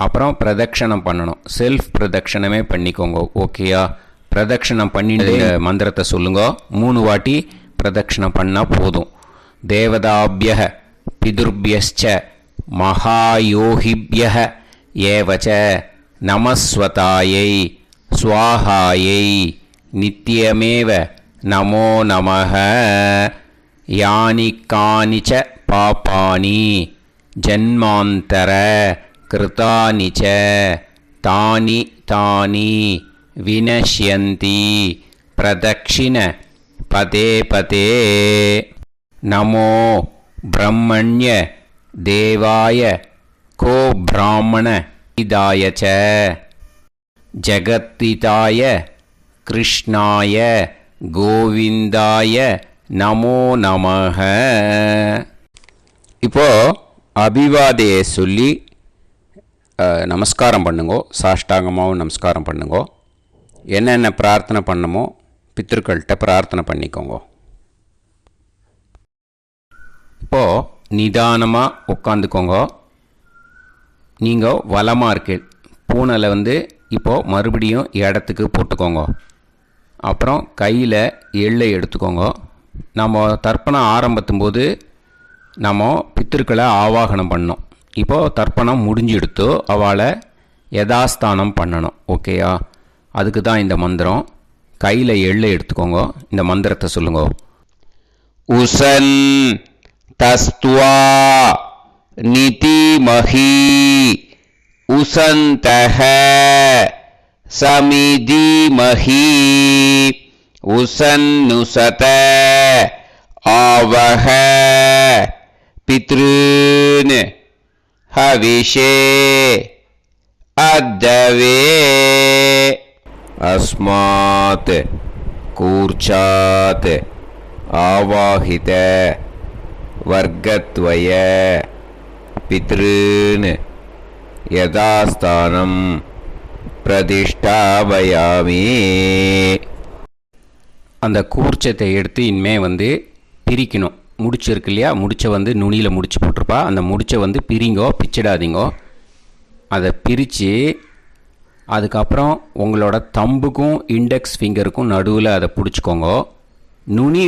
அப்புறம் பிரதட்சணம் பண்ணணும். செல்ஃப் பிரதட்சணமே பண்ணிக்கோங்க. ஓகேயா? பிரதட்சணம் பண்ணிட்டு மந்திரத்தை சொல்லுங்க. 3 வாட்டி பிரதட்சணம் பண்ணால் போதும். தேவதாபிய பிதுர்பியச்ச மகாயோகிபிய ஏவச்ச நமஸ்வதாயை ஸ்வாஹாயை நித்யமேவ நமோ நமஹ. யானி கானிச்ச பாபானி ஜன்மாந்தர கிருதானி ச தானி தானி வினஷ்யந்தி பிரதக்ஷிண பதே பதே. நமோ பிரம்மண்ய தேவாய கோ பிராமண இதாய ச ஜகத்திதாய கிருஷ்ணாய கோவிந்தாய நமோ நமஹ. இப்போ அபிவாதையை சொல்லி நமஸ்காரம் பண்ணுங்கோ. சாஷ்டாங்கமாகவும் நமஸ்காரம் பண்ணுங்கோ. என்னென்ன பிரார்த்தனை பண்ணமோ பித்திருக்கள்கிட்ட பிரார்த்தனை பண்ணிக்கோங்க. இப்போது நிதானமாக உட்காந்துக்கோங்க. நீங்கள் வலமாக இருக்கு. பூனலை இப்போது மறுபடியும் இடத்துக்கு போட்டுக்கோங்க. அப்புறம் கையில் எள்ளை எடுத்துக்கோங்க. நம்ம தர்ப்பணம் ஆரம்பித்தும் போது நம்ம பித்திருக்களை ஆவாகனம் பண்ணோம். இப்போது தர்ப்பணம் முடிஞ்செடுத்தோ அவளை யதாஸ்தானம் பண்ணணும். ஓகேயா? அதுக்கு தான் இந்த மந்திரம். கையில் எள்ளை எடுத்துக்கோங்க. இந்த மந்திரத்தை சொல்லுங்க. உசன் தஸ்துவா நிதிமஹி உசந்தஹ சமிதிமஹி உசன்னுசத ஆவஹ பித்ருன் ஹவிஷே அத்தவே. அஸ்மாத் கூர்ச்சாத் ஆவாஹித வர்க்கத்வய பித்ருன் யதாஸ்தானம் பிரதிஷ்டாபயாமி. அந்த கூர்ச்சத்தை எடுத்து இனிமே பிரிக்கணும். முடிச்சு இருக்கு இல்லையா? முடிச்சை நுனியில் முடிச்சு போட்டிருப்பா. அந்த முடிச்சை பிரிங்கோ, பிச்சிடாதீங்கோ. அதை பிரித்து அதுக்கப்புறம் உங்களோட தம்புக்கும் இண்டெக்ஸ் ஃபிங்கருக்கும் நடுவில் அதை பிடிச்சிக்கோங்க. நுனி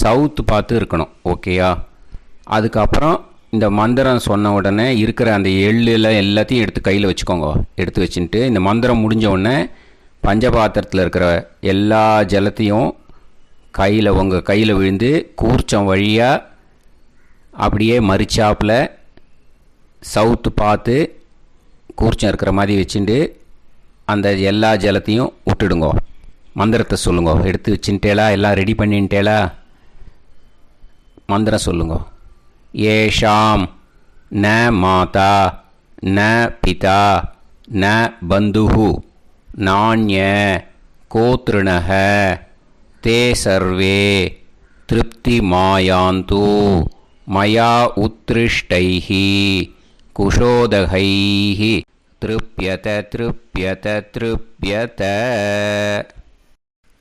சவுத்து பார்த்து இருக்கணும். ஓகேயா? அதுக்கப்புறம் இந்த மந்திரம் சொன்ன உடனே இருக்கிற அந்த எள்ளில் எல்லாத்தையும் எடுத்து கையில் வச்சுக்கோங்க. எடுத்து வச்சுட்டு இந்த மந்திரம் முடிஞ்ச உடனே பஞ்சபாத்திரத்தில் இருக்கிற எல்லா ஜலத்தையும் உங்கள் கையில் விழுந்து கூர்ச்சம் வழியாக அப்படியே மறிச்சாப்பில் சவுத்து பார்த்து கூர்ச்சம் இருக்கிற மாதிரி வச்சுட்டு அந்த எல்லா ஜலத்தையும் விட்டுடுங்கோ. மந்திரத்தை சொல்லுங்க. எடுத்து வச்சுட்டேலா? எல்லாம் ரெடி பண்ணிட்டேலா? மந்திரம் சொல்லுங்க. ஏஷாம் ந மாதா ந பிதா ந பந்துஹு நாண்ய கோத்ருணஹ தே சர்வே திருப்தி மாயாந்து மயா உத்ருஷ்டைஹி குஷோதகைஹி திருப்யத திருப்யத திருப்யத.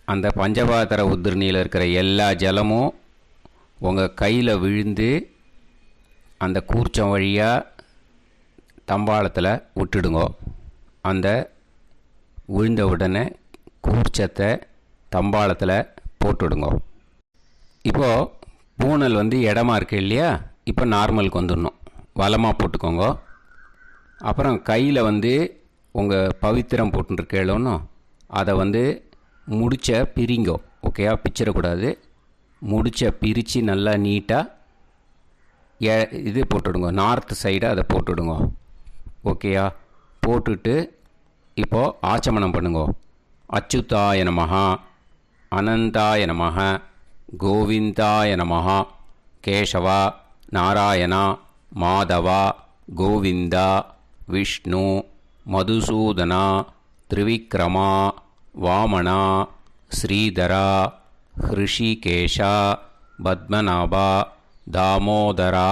அந்த பஞ்சபாத்திர உதிர்ணியில் இருக்கிற எல்லா ஜலமும் உங்கள் கையில் விழுந்து அந்த கூர்ச்சம் வழியாக தம்பாளத்தில் விட்டுடுங்க. அந்த விழுந்த உடனே கூர்ச்சத்தை தம்பாளத்தில் போட்டுடுங்க. இப்போது பூனல் இடமா இருக்கு இல்லையா? இப்போ நார்மலுக்கு வந்துடணும். வலமாக போட்டுக்கோங்க. அப்புறம் கையில் வந்து உங்கள் பவித்திரம் போட்டுருக்கேளோன்னு அதை முடிச்ச பிரிங்கோ. ஓகேயா, பிச்சிடக்கூடாது. முடிச்ச பிரித்து நல்லா நீட்டாக இது போட்டுடுங்க, நார்த் சைடை அதை போட்டுடுங்க. ஓகேயா, போட்டுட்டு இப்போது ஆச்சமனம் பண்ணுங்க. அச்சுதாய நமஹ, அனந்தாய நமஹ, கோவிந்தாய நமஹ, கேசவா, நாராயணா, மாதவா, கோவிந்தா, விஷ்ணு, மதுசூதனா, திரிவிக்ரமா, வாமனா, ஸ்ரீதரா, ஹிருஷிகேஷா, பத்மநாபா, தாமோதரா.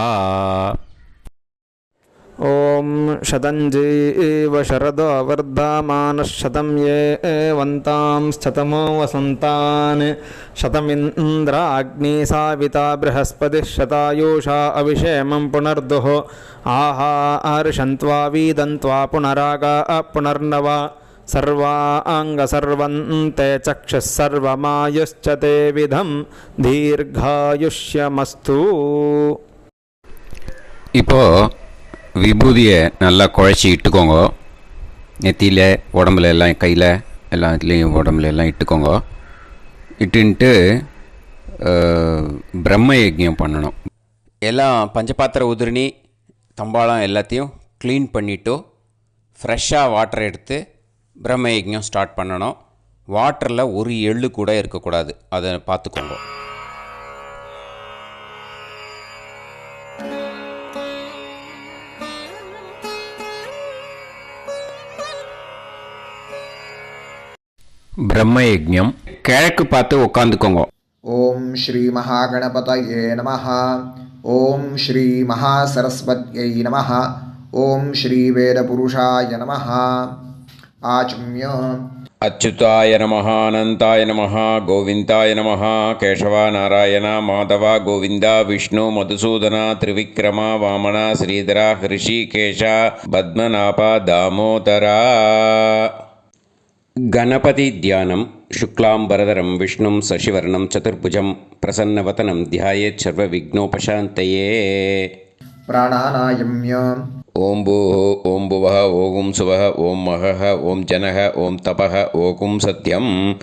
ॐ शतञ्जीव शरदो वर्धमानः शतं ये वन्तां शतमो वसन्तान् शतमिन्द्राग्नी साविता बृहस्पतिः शतायुषा अभिषेमं पुनर्दुः आहार्षन्त्वा वीदन्त्वा पुनरागा पुनर्नव सर्वाङ्गसर्वन्ते चक्षुः सर्वमायुश्च ते विधं दीर्घायुष्यमस्तु. இப்போது விபூதியை நல்லா குழச்சி இட்டுக்கோங்க. நெத்தியில், உடம்புல எல்லாம், கையில் எல்லாம், இதுலேயும் உடம்புல எல்லாம் இட்டுக்கோங்க. இட்டுன்ட்டு பிரம்ம யஜ்ஞம் பண்ணணும். எல்லாம் பஞ்சபாத்திர உதிரணி, தம்பாளம் எல்லாத்தையும் க்ளீன் பண்ணிவிட்டு ஃப்ரெஷ்ஷாக வாட்டர் எடுத்து பிரம்ம யஜ்ஞம் ஸ்டார்ட் பண்ணணும். வாட்டரில் ஒரு எள்ளு கூட இருக்கக்கூடாது, அதை பார்த்துக்கோங்க. பிரம்ம யஜ்ஞம் கிழக்கு பார்த்து உட்காந்துக்கோங்க. ஓம் ஸ்ரீ மகாகணபதயே நமஹ. ஓம் ஸ்ரீ மகாசரஸ்வத்யை நமஹ. ஓம் ஸ்ரீ வேதபுருஷாய நமஹ. ஆச்ம்ய அச்சுதாய நமஹ, அனந்தாய நமஹ, கோவிந்தாய நமஹ, கேசவா, நாராயணா, மாதவா, கோவிந்தா, விஷ்ணு, மதுசூதனா, திரிவிக்ரமா, வாமனா, ஸ்ரீதரா, ஹிருஷிகேஷா, பத்மநாபா, தாமோதரா. गणपति ध्यानं शुक्लांबरधरं विष्णुं शशिवर्णं चतुर्भुजं प्रसन्नवदनं ध्यायेत् सर्वविघ्नोपशान्तये. प्राणानायम्य ओं भूः ओं भुवः ओं सुवः ओं महः ओं जनः ओं तपः ओं सत्यम्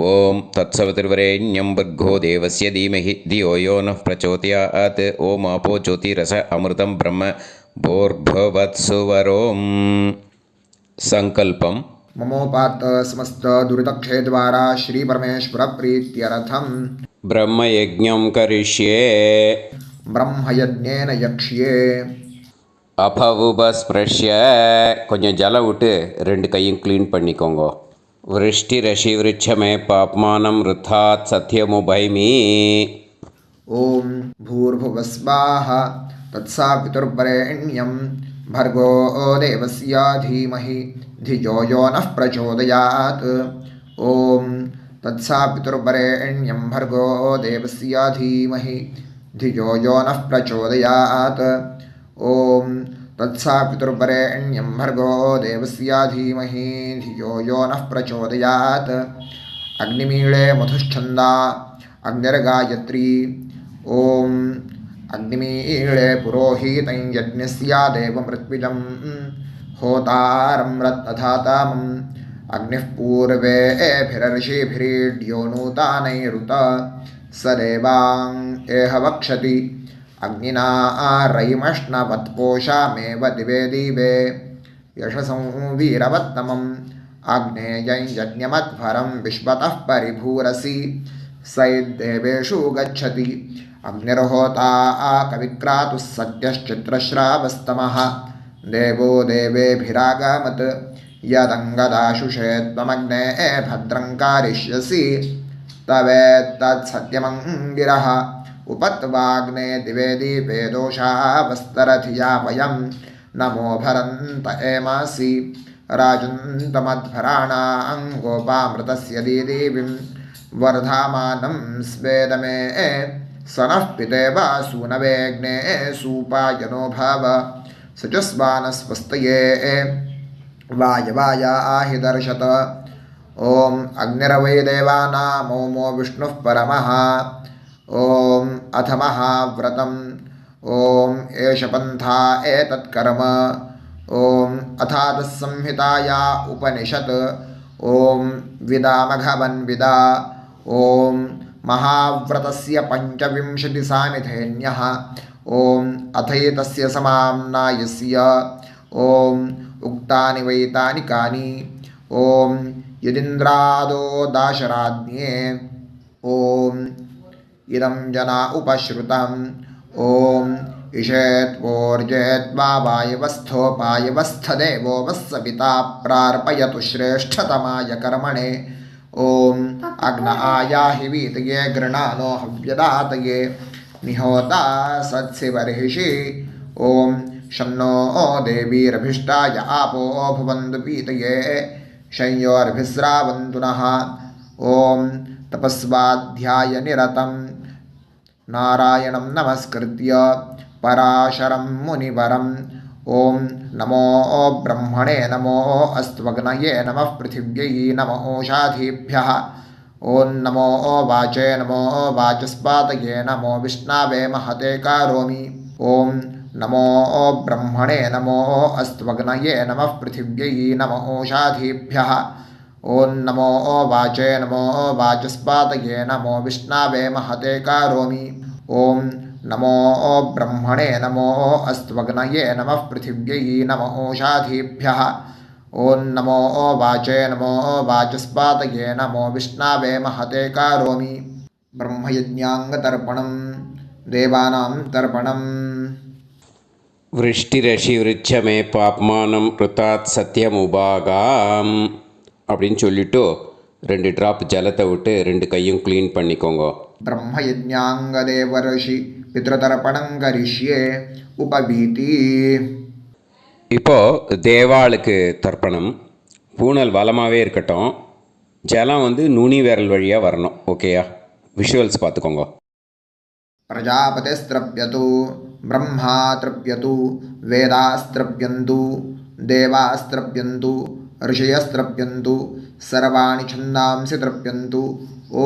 ओं तत्सवितुर्वरेण्यं भर्गो देवस्य धीमहि धियो यो नः प्रचोदयात्. ओं आपो ज्योतिरस अमृतं ब्रह्म भूर्भुवत्सुवरों. संकल्पम ममोपात समस्त दुरितक्षय द्वारा श्री परमेश्वर प्रीत्यर्थम ब्रह्मयज्ञं करिष्ये. ब्रह्मयज्ञेन यक्ष्ये. அபவுபஸ்பிரஷ்ய கொஞ்சம் ஜலம் விட்டு 2 கையும் க்ளீன் பண்ணிக்கோங்க. விருஷ்டி ரஷி விருட்சமே பாப்மானம் ருத்தாத் சத்யமுபைமி. ஓம் भूर्भुवस्वाहा तत्सावितुर्वरेण्यं भर्गो देवस्य धीमहि धियो यो नः प्रचोदयात्. ओम तत्सावितुर्वरेण्यं भर्गो देवस्य धीमहि धियो यो नः प्रचोदयात्. ओम तत्सावितुर्वरेण्यं भर्गो देवस्य धीमहि धियो यो नः प्रचोदयात्. अग्निमीळे मधुश्छन्दा अग्निर्गायत्री. ओम अग्निमीळे पुरोहितं यज्ञस्य देवमृत्विजं होतारं रत्नधातामम् अग्निः पूर्वेभिरर्षिभिरीड्यो नूतानैरुत स देवां एह वक्षति. अग्निना रयिमश्नवत्पोषामेव दिवे दिवे यशसं वीरवत्तमम् आग्नेयं यज्ञमध्वरं विश्वतः परिभूरसि सैद्देवेषु गच्छति. अग्निर्होता कविक्रातुः सद्यश्चित्रश्रावस्तमः देवो देवेभिरागमत्. यदङ्गदाशुषे त्वमग्ने भद्रं कारिष्यसि तवेत्तत्सत्यमङ्गिरः. उपत्वाग्ने दिवे दिवे दोषावस्तरथिया वयं नमो भरन्त एमासि. राजुन्तमध्वराणां गोपामृतस्य दीदेवीं वर्धामानं स्वेदमे स नः पितेवा सूनवेग्ने सूपायनो भव सचस्वानस्वस्तये वायवायाहि दर्शत. ओम अग्निरवै देवानामोमो विष्णुः परमः. ओम अथ महाव्रतं ॐ एष पन्था एतत्कर्म ॐ अथातस्संहिताया उपनिषत् ॐ विदामघवन्विदा ॐ महाव्रतस्य पञ्चविंशतिसामिथेन्यः ॐ अथैतस्य समाम्नायस्य ॐ उक्तानि वैतानि कानि ॐ यदिन्द्रादो दाशराज्ञे ॐ इदं जना उपश्रुतम् ॐ इषेत्वोर्जेत्वावायवस्थोपायवस्थदेवो वस्सविता प्रार्पयतु श्रेष्ठतमाय कर्मणे ॐ अग्न आयाहि वीतये गृणानो हव्यदातये निहोता सत्सिवर्हिषि ॐ शन्नो देवीरभिष्टाय आपो भवन्तु पीतये शय्योर्भिस्रावन्तु नः ॐ तपस्वाध्यायनिरतं नारायणं नमस्कृत्य पराशरं मुनिवरं ॐ नमो ब्रह्मणे नमो अस्त्वग्नये नमः पृथिव्यै नमो ओषाधीभ्यः ॐ नमो वाचे नमो वाचस्पातये नमो विष्णवे महते करोमि ॐ नमो ब्रह्मणे नमो अस्त्वग्नये नमः पृथिव्यै नमो ओषाधीभ्यः ॐ नमो वाचे नमो वाचस्पातये नमो विष्णवे महते करोमि ॐ नमो ब्रह्मणे नमो अस्त्वग्नये नमः पृथिव्यै नमो ओषाधीभ्यः ॐ नमो वाचे नमो वाचस्पातये नमो विष्णवे महते करोमि ब्रह्मयज्ञाङ्गतर्पणं देवानां तर्पणम् விருஷ்டிரஷி விருட்சமே பாப்மானம் ருத்தாத் சத்தியமுபாகாம் அப்படின்னு சொல்லிட்டு 2 ட்ராப் ஜலத்தை விட்டு 2 கையும் க்ளீன் பண்ணிக்கோங்க. ब्रह्मयज्ञाङ्गदेवर्षि पितृतर्पणं करिष्ये उपवीति இப்போது தேவாளுக்கு தர்ப்பணம். பூனல் வலமாகவே இருக்கட்டும், ஜலம் வந்து நுனி விரல் வழியாக வரணும். ஓகேயா? விஷுவல்ஸ் பார்த்துக்கோங்க. प्रजापतिस्त्रप्यतु ब्रह्मा तृप्यतु वेदास्त्रप्यन्तु देवास्त्रप्यन्तु ऋषयस्त्रप्यन्तु सर्वाणि छन्दांसि तृप्यन्तु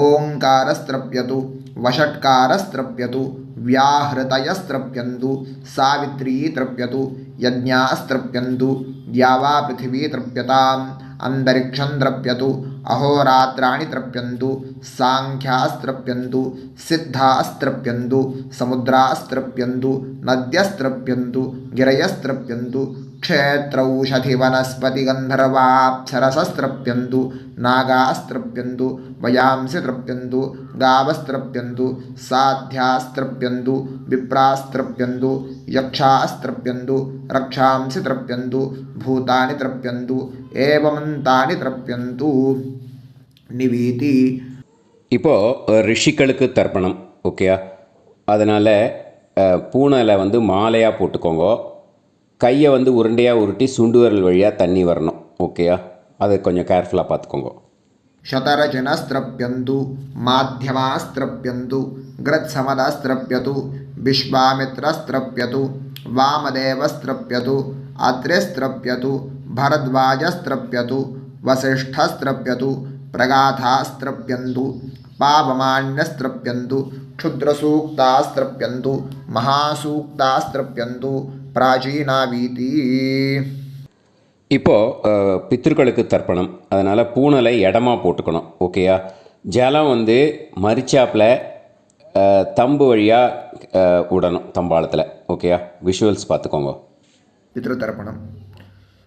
ओङ्कारस्त्रप्यतु वषट्कारस्त्रप्यतु व्याहृतयस्त्रप्यन्तु सावित्री तृप्यतु यज्ञास्त्रप्यन्तु द्यावा पृथिवी तृप्यताम् अन्तरिक्षं तृप्यतु अहोरात्राणि तृप्यन्तु सांख्यास्त्रप्यन्तु सिद्धास्त्रप्यन्तु समुद्रास्त्रप्यन्तु नद्यस्त्रप्यन्तु गिरयस्त्रप्यन्तु क्षेत्रौषधिवनस्पतिगन्धर्वाप्सरसस्त्रप्यन्तु नागास्त्रप्यन्तु वयांसि तृप्यन्तु गावस्त्रप्यन्तु साध्यास्त्रप्यन्तु विप्रास्त्रप्यन्तु यक्षास्त्रप्यन्तु रक्षांसि तृप्यन्तु भूतानि तृप्यन्तु एवमन्तानि तृप्यन्तु निवीति. இப்போது ரிஷிகளுக்கு தர்ப்பணம். ஓகேயா? அதனால் பூனலை வந்து மாலையாக போட்டுக்கோங்க. கையை வந்து உருண்டையாக உருட்டி சுண்டு விரல் வழியாக தண்ணி வரணும். ஓகேயா? அதை கொஞ்சம் கேர்ஃபுல்லாக பார்த்துக்கோங்க. शतरजनस्त्रप्यन्तु माध्यमास्त्रप्यन्तु गृत्समदस्त्रप्यतु विश्वामित्रस्त्रप्यतु वामदेवस्त्रप्यतु अत्रिस्त्रप्यतु भरद्वाजस्त्रप्यतु वसिष्ठस्त्रप्यतु प्रगाथास्त्रप्यन्तु पावमान्यस्त्रप्यन्तु क्षुद्रसूक्तास्त्रप्यन्तु महासूक्तास्त्रप्यन्तु प्राचीनावीति. இப்போது பித்ருக்களுக்கு தர்ப்பணம். அதனால் பூனலை இடமா போட்டுக்கணும். ஓகேயா? ஜலம் வந்து மரிச்சாப்பில் தம்பு வழியாக விடணும், தம்பாளத்தில். ஓகேயா? விஷுவல்ஸ் பார்த்துக்கோங்க. पितृतर्पणं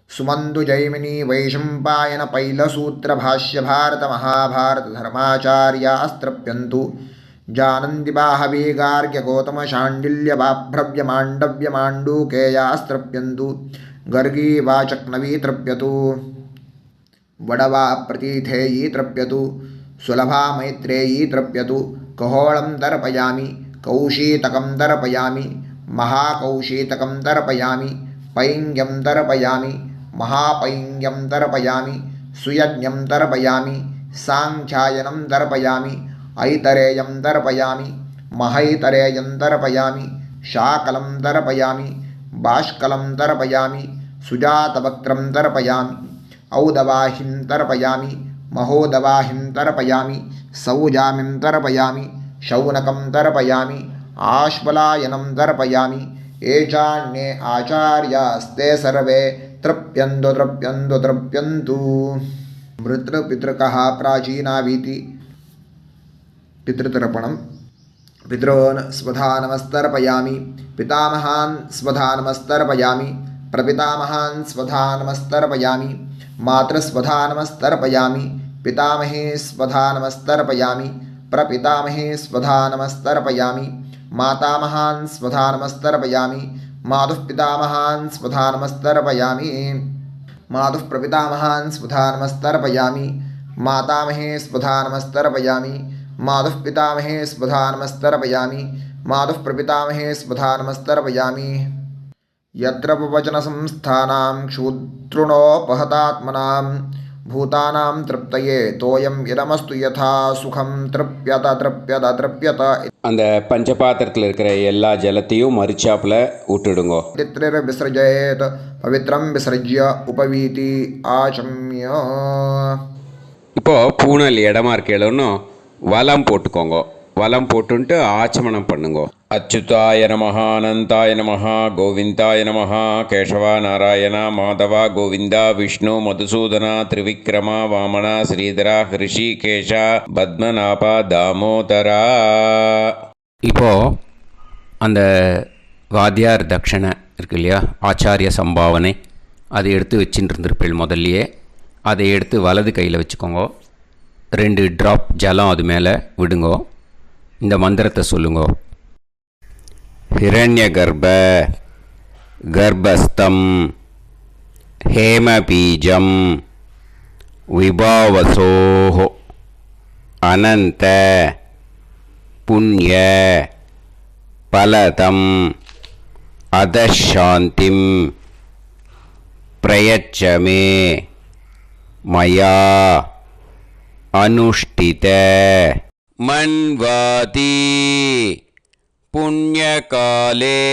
सुमन्तु जैमिनी वैशम्पायन पैलसूत्रभाष्य भारत महाभारत धर्माचार्यास्त्रप्यन्तु जानन्ति बाहवी गार्ग्य गौतम शाण्डिल्य बाभ्रव्य माण्डव्य माण्डूकेयास्त्रप्यन्तु गर्गी वाचक्नवी तृप्यतु वडवा प्रतीथेयी तृप्यतु सुलभा मैत्रेयी तृप्यतु कहोळं तर्पयामि कौशीतकं तर्पयामि महाकौशीतकं तर्पयामि पैङ्ग्यं तर्पयामि महापैङ्ग्यं तर्पयामि सुयज्ञं तर्पयामि साङ्ख्यायनं तर्पयामि ऐतरेयं तर्पयामि महैतरेयं तर्पयामि शाकलं तर्पयामि बाष्कलं तर्पयामि सुजातवक्त्रं तर्पयामि औदवाहिं तर्पयामि महोदवाहिं तर्पयामि सौजामिं तर्पयामि शौनकं तर्पयामि आश्वलायनं तर्पयामि ये चान्ये आचार्यास्ते सर्वे तृप्यन्तु तृप्यन्तु तृप्यन्तु मृतृपितृकः प्राचीनावीति पितृतर्पणं पितॄन् स्वधा नमस्तर्पयामि पितामहान् स्वधा नमस्तर्पयामि प्रपितामहान् स्वधा नमस्तर्पयामि मातृस्वधा नमस्तर्पयामि पितामहे स्वधा नमस्तर्पयामि प्रपितामहे स्वधा नमस्तर्पयामि मातामहान् स्वधा नमस्तर्पयामि मातुः पितामहान् स्वधा नमस्तर्पयामि मातुः प्रपितामहान् स्वधा नमस्तर्पयामि मातामहे स्वधा नमस्तर्पयामि मातुः पितामहे स्वधा नमस्तर्पयामि मातुः प्रपितामहे स्वधा नमस्तर्पयामि यत्र वचनसंस्थानां क्षूद्रुणोपहतात्मनां भूतानां तृप्तये तोयं इदमस्तु यथा सुखं तृप्यत तृप्यत तृप्यत அந்த பஞ்சபாத்திரத்தில் இருக்கிற எல்லா ஜலத்தையும் மறிச்சாப்பில் விட்டுடுங்கோ. विसृजेत पवित्रं विसृज्य उपवीति आचम्य. இப்போது பூனல் இடமா இருக்கேன்னு வலம் போட்டுக்கோங்க. வலம் போட்டுன்ட்டு ஆச்சமனம் பண்ணுங்கோ. அச்சுதாய நமஹ அனந்தாய நமஹ கோவிந்தாய நமஹ கேசவா நாராயண மாதவா கோவிந்தா விஷ்ணு மதுசூதனா திரிவிக்ரமா வாமனா ஸ்ரீதரா ஹிருஷிகேஷா பத்மநாபா தாமோதரா. இப்போது அந்த வாத்தியார் தட்சணை இருக்கு இல்லையா, ஆச்சாரிய சம்பாவனை, அதை எடுத்து வச்சுட்டு இருந்திருப்பேள் முதல்லையே. அதை எடுத்து வலது கையில் வச்சுக்கோங்க. 2 ட்ராப் ஜலம் அது மேலே விடுங்கோ. இந்த மந்திரத்தை சொல்லுங்கோ. ஹிரண்ய கர்ப்ப கர்ப்பஸ்தம் ஹேமபீஜம் விபாவசோஹோ அனந்த புண்ணிய பலதம் அதசாந்திம் பிரயச்சமே மயா அனுஷ்டித மன்வாதி புண்ணியகாலே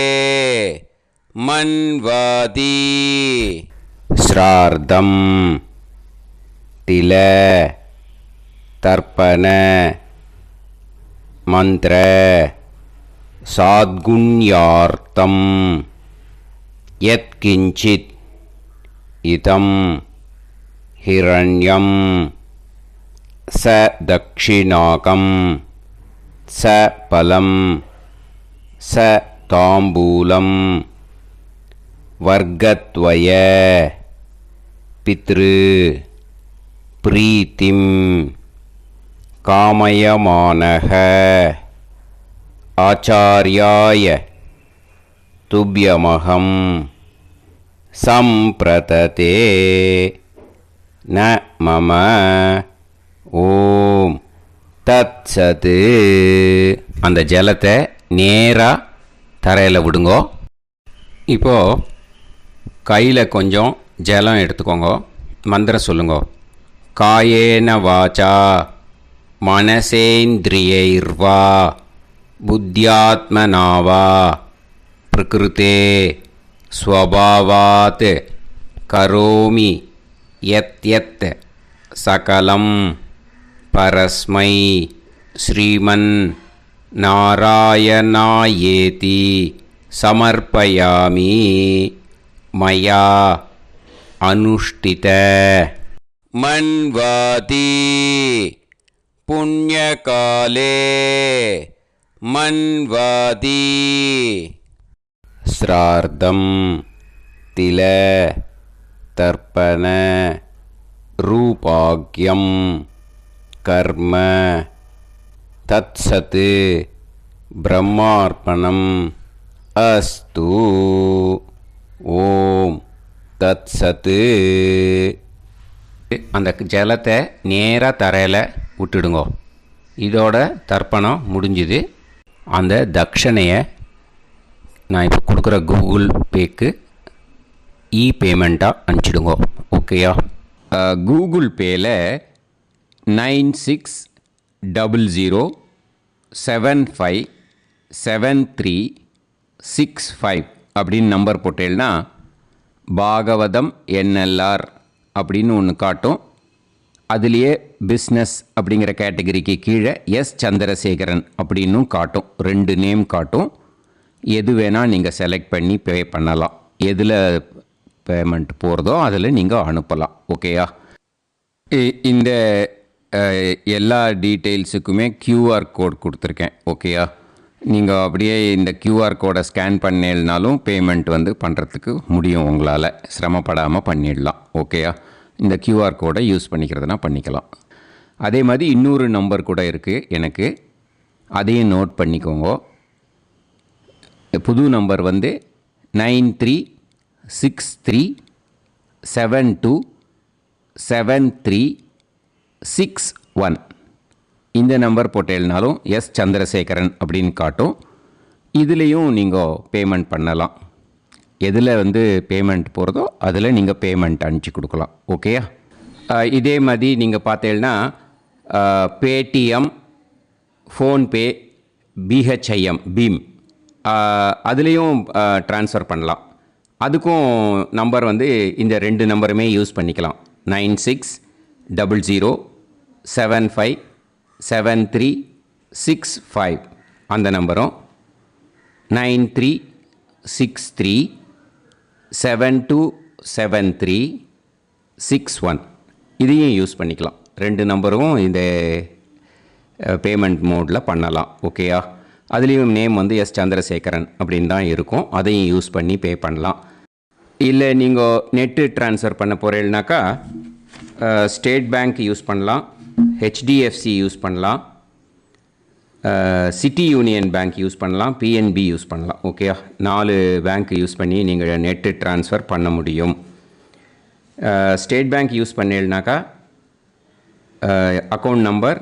மன்வாதி ஸ்ரார்த்தம் தில தர்ப்பண மந்திர சாத்குண்யார்த்தம் யத்கிஞ்சித் இதம் ஹிரண்யம் ச தக்ஷிணாகம் ச பலம் ச தாம்பூலம் வர்க்கத்வய பித்ரு பிரீத்திம் காமயமானஹ ஆச்சார்யாய துப்யமகம் சம்பிரததே ந மம ஓம் தத் சத்து. அந்த ஜலத்தை நேராக தரையில் விடுங்கோ. இப்போது கையில் கொஞ்சம் ஜலம் எடுத்துக்கோங்க. மந்திரம் சொல்லுங்கோ. காயேன வாச்சா மனசேந்திரியைர்வா புத்தியாத்மனாவா பிரகிருதே ஸ்வபாவாத் கரோமி யத் யத் சகலம் பரஸ்மை ஸ்ரீமன் நாராயணாயேதி சமர்ப்பயாமி மயா அனுஷ்டித மன்வாதி புண்ணியகாலே மன்வாதி ஸ்ரார்த்தம் தில தர்ப்பண ரூபாக்யம் கர்ம தத்சத் பிரம்மார்ப்பணம் அஸ்து. ஓம் தத்சத். அந்த ஜலத்தை நேராக தரையில் விட்டுடுங்கோ. இதோட தர்ப்பணம் முடிஞ்சுது. அந்த தட்சணையை நான் இப்போ கொடுக்குற கூகுள் பேக்கு பேமெண்ட்டாக அனுப்பிச்சிடுங்கோ. ஓகேயா? கூகுள் பேயில் 9600757365 அப்படின்னு நம்பர் போட்டேன்னா பாகவதம் NLR அப்படின்னு ஒன்று காட்டும். அதுலேயே பிஸ்னஸ் அப்படிங்கிற கேட்டகரிக்கு கீழே எஸ் சந்திரசேகரன் அப்படின்னும் காட்டும். 2 நேம் காட்டும். எது வேணால் நீங்கள் செலக்ட் பண்ணி பே பண்ணலாம். எதில் பேமெண்ட் போகிறதோ அதில் நீங்கள் அனுப்பலாம். ஓகேயா? இந்த எல்லா டீட்டெயில்ஸுக்குமே கியூஆர் கோட் கொடுத்துருக்கேன். ஓகேயா? நீங்கள் அப்படியே இந்த கியூஆர் கோடை ஸ்கேன் பண்ணேனாலும் பேமெண்ட் பண்ணுறதுக்கு முடியும். உங்களால் சிரமப்படாமல் பண்ணிடலாம். ஓகேயா? இந்த கியூஆர் கோடை யூஸ் பண்ணிக்கிறதுனா பண்ணிக்கலாம். அதே மாதிரி இன்னொரு நம்பர் கூட இருக்குது எனக்கு, அதையும் நோட் பண்ணிக்கோங்க. புது நம்பர் 9363727361. இந்த நம்பர் போட்டேல்னாலும் எஸ் சந்திரசேகரன் அப்படின்னு காட்டும். இதுலேயும் நீங்கள் பேமெண்ட் பண்ணலாம். எதில் பேமெண்ட் போகிறதோ அதில் நீங்கள் பேமெண்ட் அனுப்பிச்சி கொடுக்கலாம். ஓகேயா? இதே மாதிரி நீங்கள் பார்த்தேன்னா பேடிஎம், ஃபோன்பே, பிஹெச்ஐஎம், பீம் அதுலேயும் ட்ரான்ஸ்ஃபர் பண்ணலாம். அதுக்கும் நம்பர் இந்த 2 நம்பருமே யூஸ் பண்ணிக்கலாம். 9600757365 அந்த நம்பரும் 9363727361 இதையும் யூஸ் பண்ணிக்கலாம். 2 நம்பரும் இந்த பேமெண்ட் மோடில் பண்ணலாம். ஓகேயா? அதுலேயும் நேம் எஸ் சந்திரசேகரன் அப்படின்னு தான் இருக்கும். அதையும் யூஸ் பண்ணி பே பண்ணலாம். இல்லை நீங்கள் நெட்டு ட்ரான்ஸ்ஃபர் பண்ண போகிறீங்கனாக்கா ஸ்டேட் பேங்க் யூஸ் பண்ணலாம், ஹெச்டிஎஃப்சி யூஸ் பண்ணலாம், சிட்டி யூனியன் பேங்க் யூஸ் பண்ணலாம், பிஎன்பி யூஸ் பண்ணலாம். ஓகேயா? 4 பேங்க் யூஸ் பண்ணி நீங்கள் நெட்டு ட்ரான்ஸ்ஃபர் பண்ண முடியும். ஸ்டேட் பேங்க் யூஸ் பண்ணீங்கனாக்கா account number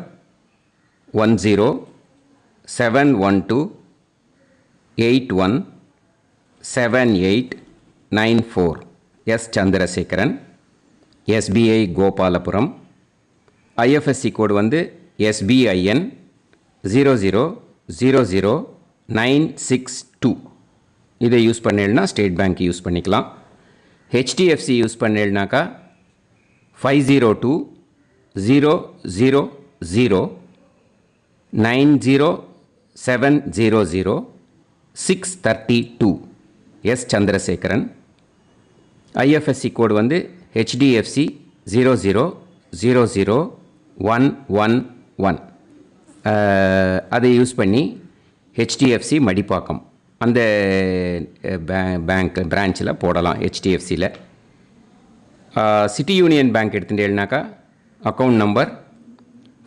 1071281789 S Chandrasekaran, SBI Gopalapuram. IFSC code SBIN 0000962. இதை யூஸ் பண்ணேன்னா ஸ்டேட் பேங்க் யூஸ் பண்ணிக்கலாம். ஹெச்டிஎஃப்சி யூஸ் பண்ணேன்னாக்கா 5020090700 S Chandrasekaran. IFSC code HDFC 0000111. அதை யூஸ் பண்ணி ஹெச்டிஎஃப்சி மடிப்பாக்கம் அந்த பேங்க் பிரான்ச்சில் போடலாம். ஹெச்டிஎஃப்சியில் சிட்டி யூனியன் பேங்க் எடுத்துட்டேன்னாக்கா account number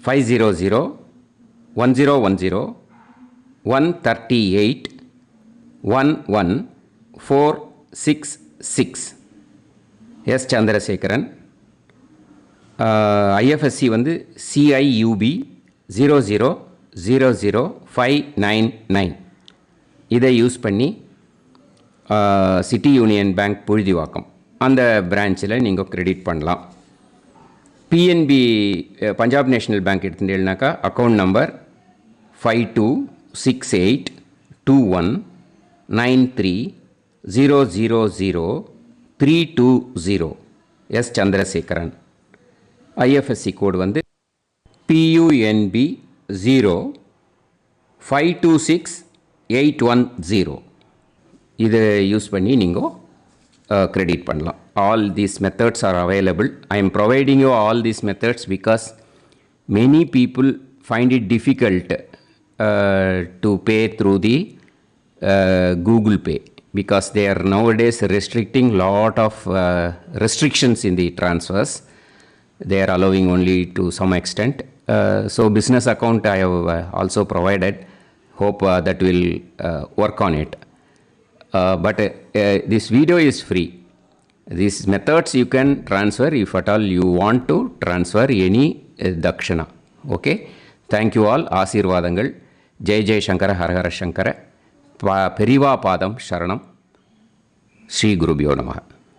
5001010381146 S Chandrasekaran. IFSC CIUB 0000599. இதை யூஸ் பண்ணி சிட்டி யூனியன் பேங்க் புழுதிவாக்கம் அந்த பிரான்ச்சில் நீங்கள் கிரெடிட் பண்ணலாம். பிஎன்பி பஞ்சாப் நேஷ்னல் பேங்க் எடுத்துட்டேன்னாக்கா account number 52682193000320 S Chandrasekaran. IFSC code PUNB 0526810. இதை யூஸ் பண்ணி நீங்கள் கிரெடிட் பண்ணலாம். All these methods are available. I am providing you all these methods because many people find it difficult to pay through the Google Pay because they are nowadays restricting lot of restrictions in the transfers. They are allowing only to some extent. So business account I have also provided. Hope that will work on it. But this video is free. These methods you can transfer if at all you want to transfer any dakshana. Okay. Thank you all. Aasirvadangal. Jai Jai Shankara Har Har Shankara. Periva Padam Sharanam. Sri Gurubhyo Namaha.